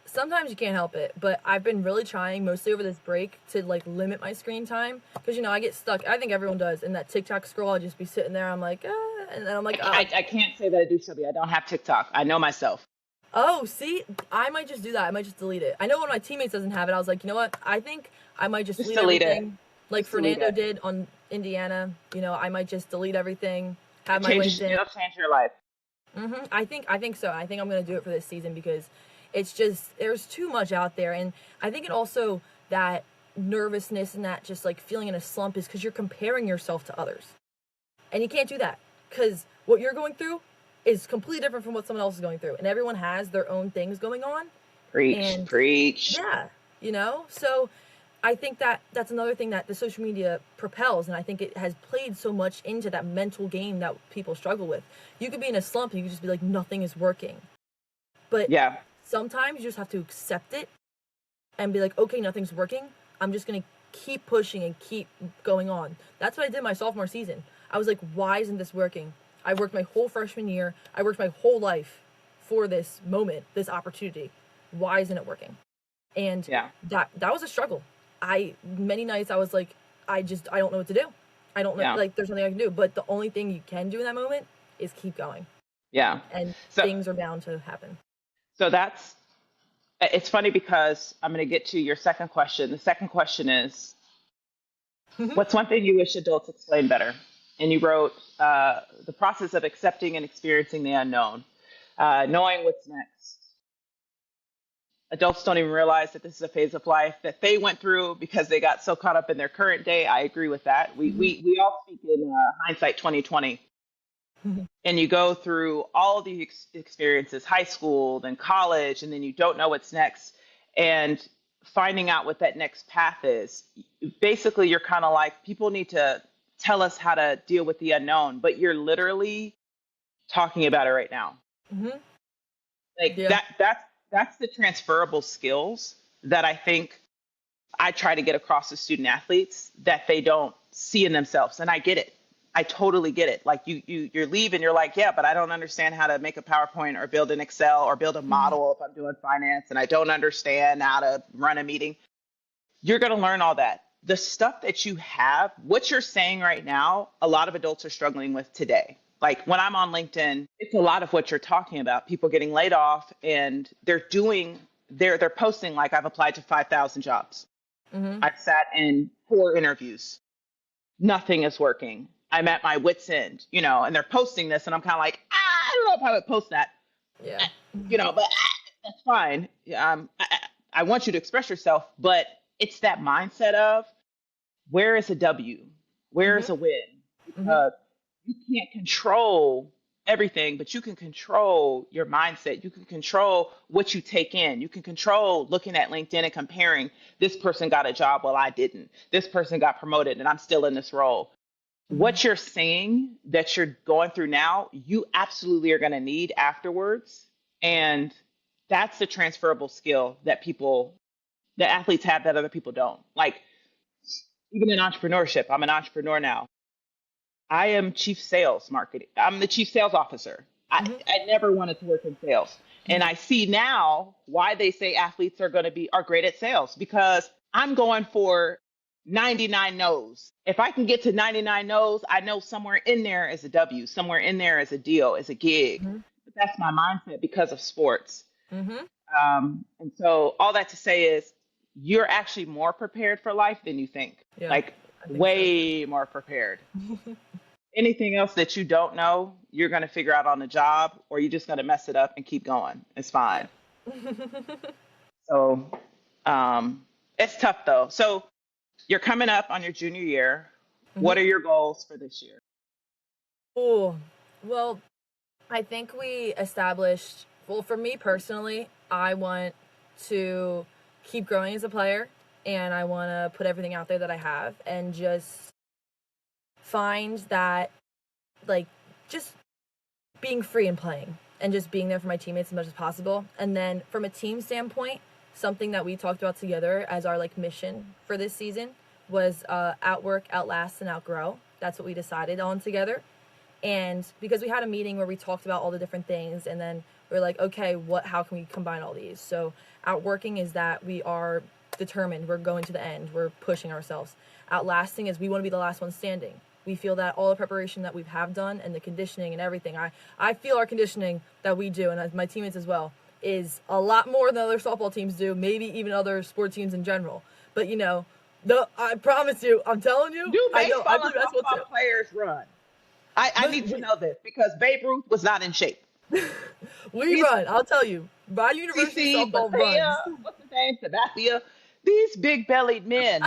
Sometimes you can't help it, but I've been really trying, mostly over this break, to like limit my screen time, because you know I get stuck. I think everyone does in that TikTok scroll. I'll just be sitting there. I'm like, and then I'm like, I can't say that I do, Shelby. I don't have TikTok. I know myself. oh, see, I might just do that. I might just delete it. I know one of my teammates doesn't have it. I was like, you know what? I think I might just Delete it. everything, like Just delete Fernando it. did on Indiana. You know, I might just delete everything. Have my It'll LinkedIn. change your life. I think so. I think I'm gonna do it for this season because it's just there's too much out there, and I think it also that nervousness and that just like feeling in a slump is because you're comparing yourself to others, and you can't do that because what you're going through is completely different from what someone else is going through, and everyone has their own things going on. Preach, And preach. yeah, you know, so I think that that's another thing that the social media propels, and I think it has played so much into that mental game that people struggle with. You could be in a slump and you could just be like, nothing is working. But Yeah, sometimes you just have to accept it and be like, okay, nothing's working. I'm just going to keep pushing and keep going on. That's what I did my sophomore season. I was like, why isn't this working? I worked my whole freshman year. I worked my whole life for this moment, this opportunity. Why isn't it working? And yeah, that was a struggle. Many nights I was like, I don't know what to do. I don't know, yeah, like there's nothing I can do. But the only thing you can do in that moment is keep going. yeah. And So, things are bound to happen. so it's funny because I'm going to get to your second question. The second question is, what's one thing you wish adults explained better? And you wrote the process of accepting and experiencing the unknown, knowing what's next. Adults don't even realize that this is a phase of life that they went through because they got so caught up in their current day. I agree with that. We all speak in hindsight 2020. And you go through all of the experiences, high school, then college, and then you don't know what's next. And finding out what that next path is, basically, you're kind of like, people need to tell us how to deal with the unknown, but you're literally talking about it right now. Like Yeah. that's the transferable skills that I think I try to get across to student athletes that they don't see in themselves. And I get it. I totally get it. Like you're leaving, you're like, yeah, but I don't understand how to make a PowerPoint or build an Excel or build a model if I'm doing finance, and I don't understand how to run a meeting. You're going to learn all that. The stuff that you have, what you're saying right now, a lot of adults are struggling with today. Like when I'm on LinkedIn, it's a lot of what you're talking about. People getting laid off, and they're posting like, I've applied to 5,000 jobs. I've sat in 4 interviews. Nothing is working. I'm at my wit's end, and they're posting this, and I'm kind of like, I don't know if I would post that, Yeah. but that's fine. I want you to express yourself, but it's that mindset of, where is a W? Where is a win? Because you can't control everything, but you can control your mindset. You can control what you take in. You can control looking at LinkedIn and comparing, this person got a job while I didn't. This person got promoted and I'm still in this role. What you're seeing that you're going through now, you absolutely are going to need afterwards. And that's the transferable skill that athletes have that other people don't. Like, even in entrepreneurship, I'm an entrepreneur now. I am chief sales marketing. I'm the chief sales officer. I never wanted to work in sales. And I see now why they say athletes are great at sales, because I'm going for 99 no's. If I can get to 99 no's, I know somewhere in there is a W, somewhere in there is a deal, is a gig. But that's my mindset because of sports. And so all that to say is, you're actually more prepared for life than you think. Yeah, like I think way more prepared. Anything else that you don't know, you're going to figure out on the job, or you're just going to mess it up and keep going. It's fine. So, It's tough though. So you're coming up on your junior year. What Mm-hmm. are your goals for this year? Oh, well, I think we established, well, for me personally, I want to keep growing as a player and I want to put everything out there that I have and just find that, like, just being free and playing and just being there for my teammates as much as possible. And then from a team standpoint, something that we talked about together as our like mission for this season was outwork, outlast, and outgrow. That's what we decided on together. And because we had a meeting where we talked about all the different things, and then we're like, okay, how can we combine all these? So outworking is that we are determined, we're going to the end, we're pushing ourselves. Outlasting is we want to be the last one standing. We feel that all the preparation that we have done and the conditioning and everything, I feel our conditioning that we do, and my teammates as well, is a lot more than other softball teams do, maybe even other sport teams in general. But no, I promise you, I'm telling you, Do I know, I baseball and believe that's what too. softball players run? I need to But know this because Babe Ruth was not in shape. we These run, I'll tell you. My university CC, softball runs. Bethea, what's his name? Sabathia. These big bellied men.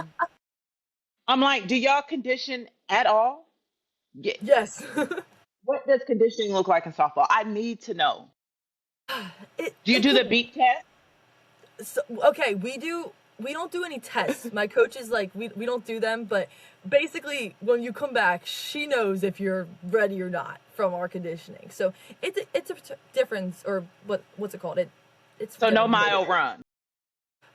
I'm like, do y'all condition at all? Yeah. Yes. What does conditioning look like in softball? I need to know. it Do you it do the could beat test? so, okay, we don't do any tests. My coach is like, we don't do them, but basically when you come back, she knows if you're ready or not from our conditioning. So it's a difference, or what's it called? It's So no different. mile run.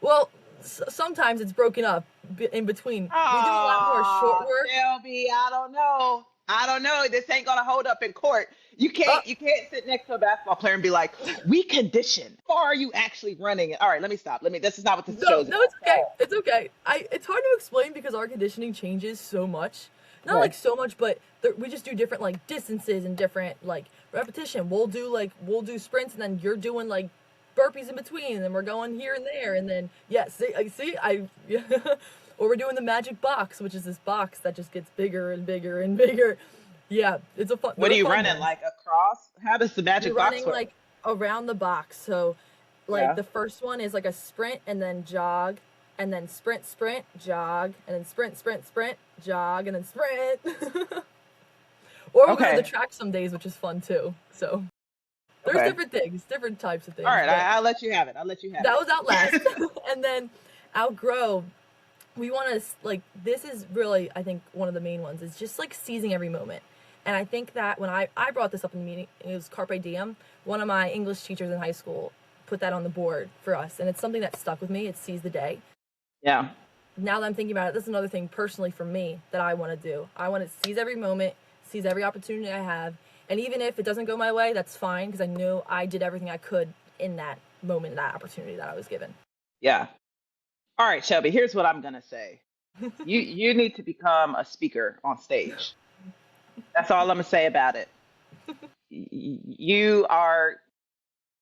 Well, sometimes it's broken up in between. We do a lot more short Oh, work. Shelby, I don't know. I don't know. This ain't gonna hold up in court. You Uh, can't sit next to a basketball player and be like, we condition. How far are you actually running it? All right, let me stop. This is not what this No, show's no, about. it's okay. It's okay. It's hard to explain because our conditioning changes so much. Not Okay. like so much, but we just do different like distances and different like repetition. We'll do sprints, and then you're doing like burpees in between, and then we're going here and there, and then yeah, or we're doing the magic box, which is this box that just gets bigger and bigger and bigger. Yeah, it's a fun. What They're are you fun running? ones. Like across? How does the You're magic box running work? like around the box. So like Yeah. the first one is like a sprint and then jog and then sprint, sprint, jog, and then sprint, sprint, sprint, jog, and then sprint. Or we'll go to the Okay. track some days, which is fun too. So there's Okay. different things, different types of things. All right. But I'll let you have it. I'll let you have that was Outlast. it. And then Outgrow, we want to, like, this is really, I think, one of the main ones, is just like seizing every moment. And I think that when I brought this up in the meeting, it was Carpe Diem. One of my English teachers in high school put that on the board for us. And it's something that stuck with me. It's seize the day. Yeah. Now that I'm thinking about it, this is another thing personally for me that I want to do. I want to seize every moment, seize every opportunity I have. And even if it doesn't go my way, that's fine, because I know I did everything I could in that moment, that opportunity that I was given. Yeah. All right, Shelby, here's what I'm gonna say. You need to become a speaker on stage. That's all I'm gonna say about it. You are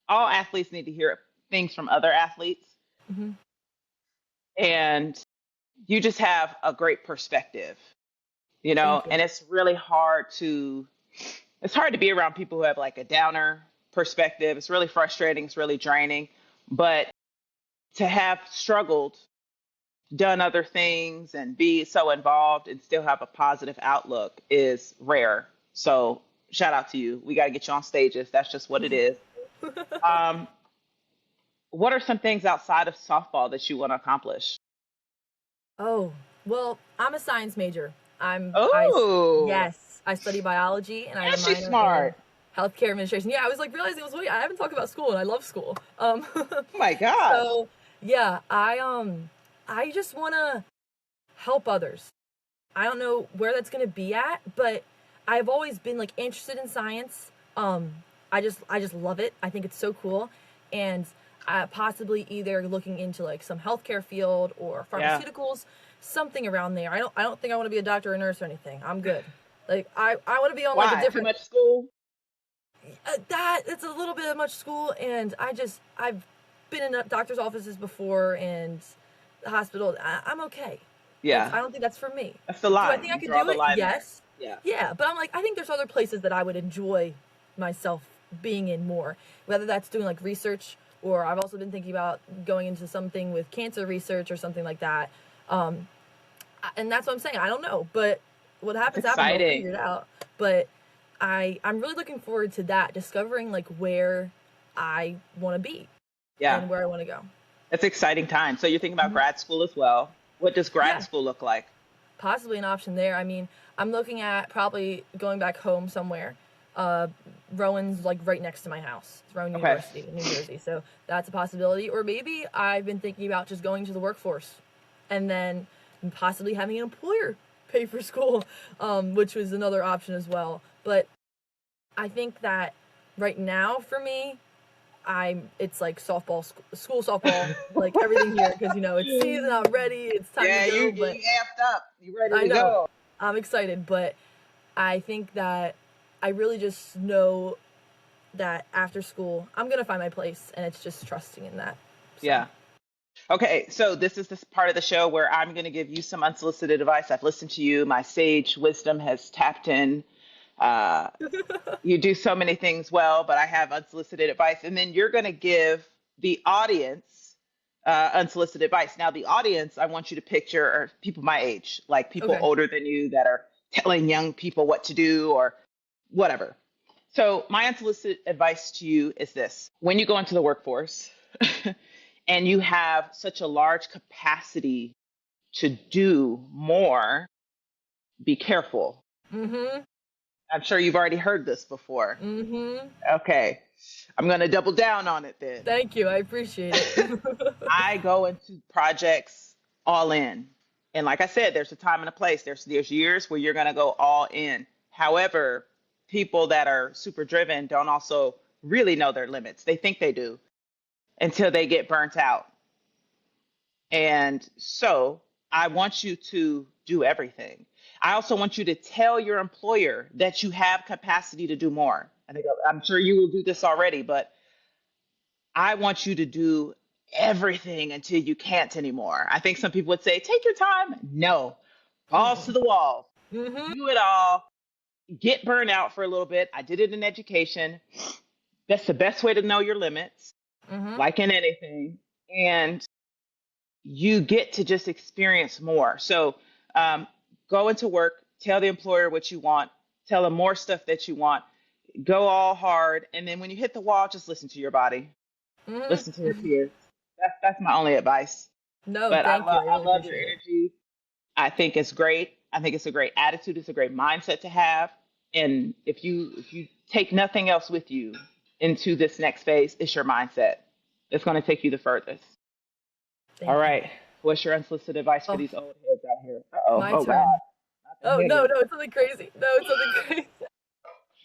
all athletes need to hear things from other athletes, Mm-hmm. and you just have a great perspective, Thank you. and it's hard to be around people who have like a downer perspective. It's really frustrating, it's really draining, but to have struggled, done other things, and be so involved and still have a positive outlook is rare. So shout out to you. We got to get you on stages. That's just what it is. Um, what are some things outside of softball that you want to accomplish? Oh, well, I'm a science major. Oh, Yes, I study biology and I yeah, have a she's minor in smart. healthcare administration. Yeah, I was like realizing wait, I haven't talked about school and I love school. Oh my gosh. So yeah, I just want to help others. I don't know where that's going to be at, but I've always been like interested in science. I just love it. I think it's so cool, and possibly either looking into like some healthcare field or Yeah. pharmaceuticals, something around there. I don't think I want to be a doctor or nurse or anything. I'm good. Like I want to be on like a Why? Too different much school? that it's a little bit of much school, and I've been in doctor's offices before and the hospital. I'm okay. I Yeah. don't think that's for me. That's the Do I line. think I You could draw do the it? line there. Yes. Yeah. Yeah, but I'm like, I think there's other places that I would enjoy myself being in more. Whether that's doing like research or I've also been thinking about going into something with cancer research or something like that. And that's what I'm saying. I don't know, but what happens, I'll figure it out. But I'm really looking forward to that, discovering like where I want to be and where I want to go. It's exciting time. So you're thinking about grad school as well. What does grad school look like? Possibly an option there. I mean, I'm looking at probably going back home somewhere. Rowan's like right next to my house. It's Rowan University in New Jersey. So that's a possibility. Or maybe I've been thinking about just going to the workforce and then possibly having an employer pay for school, which was another option as well. But I think that right now for me, it's like softball, school softball, like everything here, because it's season, I'm ready, it's time to go. You amped up, you ready to go. I'm excited, but I think that I really just know that after school, I'm gonna find my place, and it's just trusting in that. So. Yeah. Okay, so this is this part of the show where I'm going to give you some unsolicited advice. I've listened to you. My sage wisdom has tapped in. You do so many things well, but I have unsolicited advice. And then you're going to give the audience unsolicited advice. Now, the audience, I want you to picture are people my age, like people older than you that are telling young people what to do or whatever. So my unsolicited advice to you is this. When you go into the workforce and you have such a large capacity to do more, be careful. Mm-hmm. I'm sure you've already heard this before. Mm-hmm. Okay. I'm going to double down on it then. Thank you. I appreciate it. I go into projects all in. And like I said, there's a time and a place. There's years where you're going to go all in. However, people that are super driven don't also really know their limits. They think they do until they get burnt out. And so I want you to do everything. I also want you to tell your employer that you have capacity to do more. I'm sure you will do this already, but I want you to do everything until you can't anymore. I think some people would say, take your time. No, balls to the wall. Mm-hmm. Do it all. Get burned out for a little bit. I did it in education. That's the best way to know your limits, like in anything. And you get to just experience more. So go into work, tell the employer what you want, tell them more stuff that you want, go all hard. And then when you hit the wall, just listen to your body. Listen to your peers. That's my only advice. No, but thank you. I love your energy. I think it's great. I think it's a great attitude. It's a great mindset to have. And if you take nothing else with you into this next phase, it's your mindset. It's going to take you the furthest. All right. What's your unsolicited advice for these old heads out here? My turn. God. Oh, no, it's something crazy. No, it's something crazy.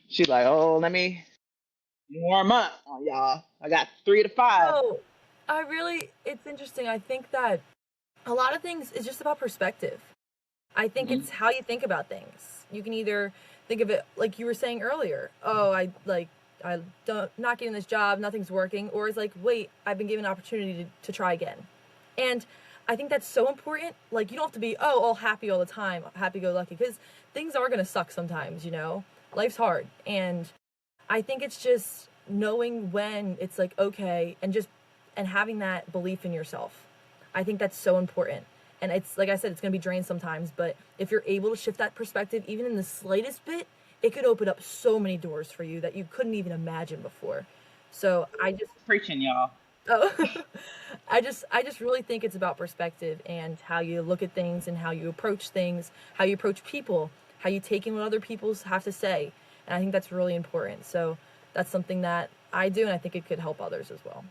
She's like, let me warm up. Oh, y'all. I got 3 to 5. No, it's interesting. I think that a lot of things is just about perspective. I think it's how you think about things. You can either think of it like you were saying earlier. Oh, I not getting this job, nothing's working. Or it's like, wait, I've been given an opportunity to try again. And I think that's so important. Like, you don't have to be, all happy all the time, happy-go-lucky, because things are going to suck sometimes, Life's hard. And I think it's just knowing when it's like, okay, and having that belief in yourself. I think that's so important. And it's, like I said, it's going to be drained sometimes, but if you're able to shift that perspective, even in the slightest bit, it could open up so many doors for you that you couldn't even imagine before. So I just... Preaching, y'all. Oh, I just really think it's about perspective and how you look at things and how you approach things, how you approach people, how you take in what other people have to say. And I think that's really important. So that's something that I do, and I think it could help others as well.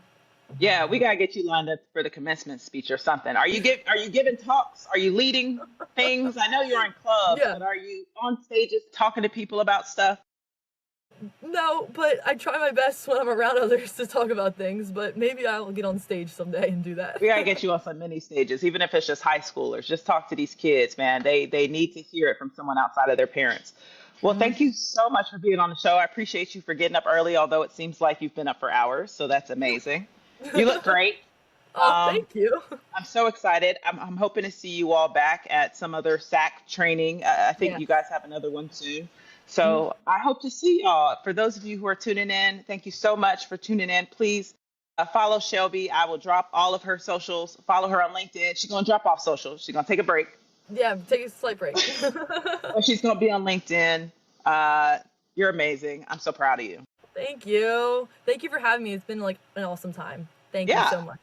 Yeah, we gotta get you lined up for the commencement speech or something. Are you giving talks? Are you leading things? I know you're in clubs, but are you on stages talking to people about stuff? No, but I try my best when I'm around others to talk about things, but maybe I'll get on stage someday and do that. We gotta get you on some mini stages, even if it's just high schoolers. Just talk to these kids, man. They need to hear it from someone outside of their parents. Well, thank you so much for being on the show. I appreciate you for getting up early, although it seems like you've been up for hours, so that's amazing. You look great. Thank you. I'm so excited. I'm hoping to see you all back at some other SAC training. I think you guys have another one soon. So I hope to see y'all. For those of you who are tuning in, thank you so much for tuning in. Please Follow Shelby. I will drop all of her socials. Follow her on LinkedIn. She's gonna drop off socials. She's gonna take a break. Yeah, take a slight break. But she's gonna be on LinkedIn. You're amazing. I'm so proud of you. Thank you. Thank you for having me. It's been like an awesome time. Thank you Yeah. so much.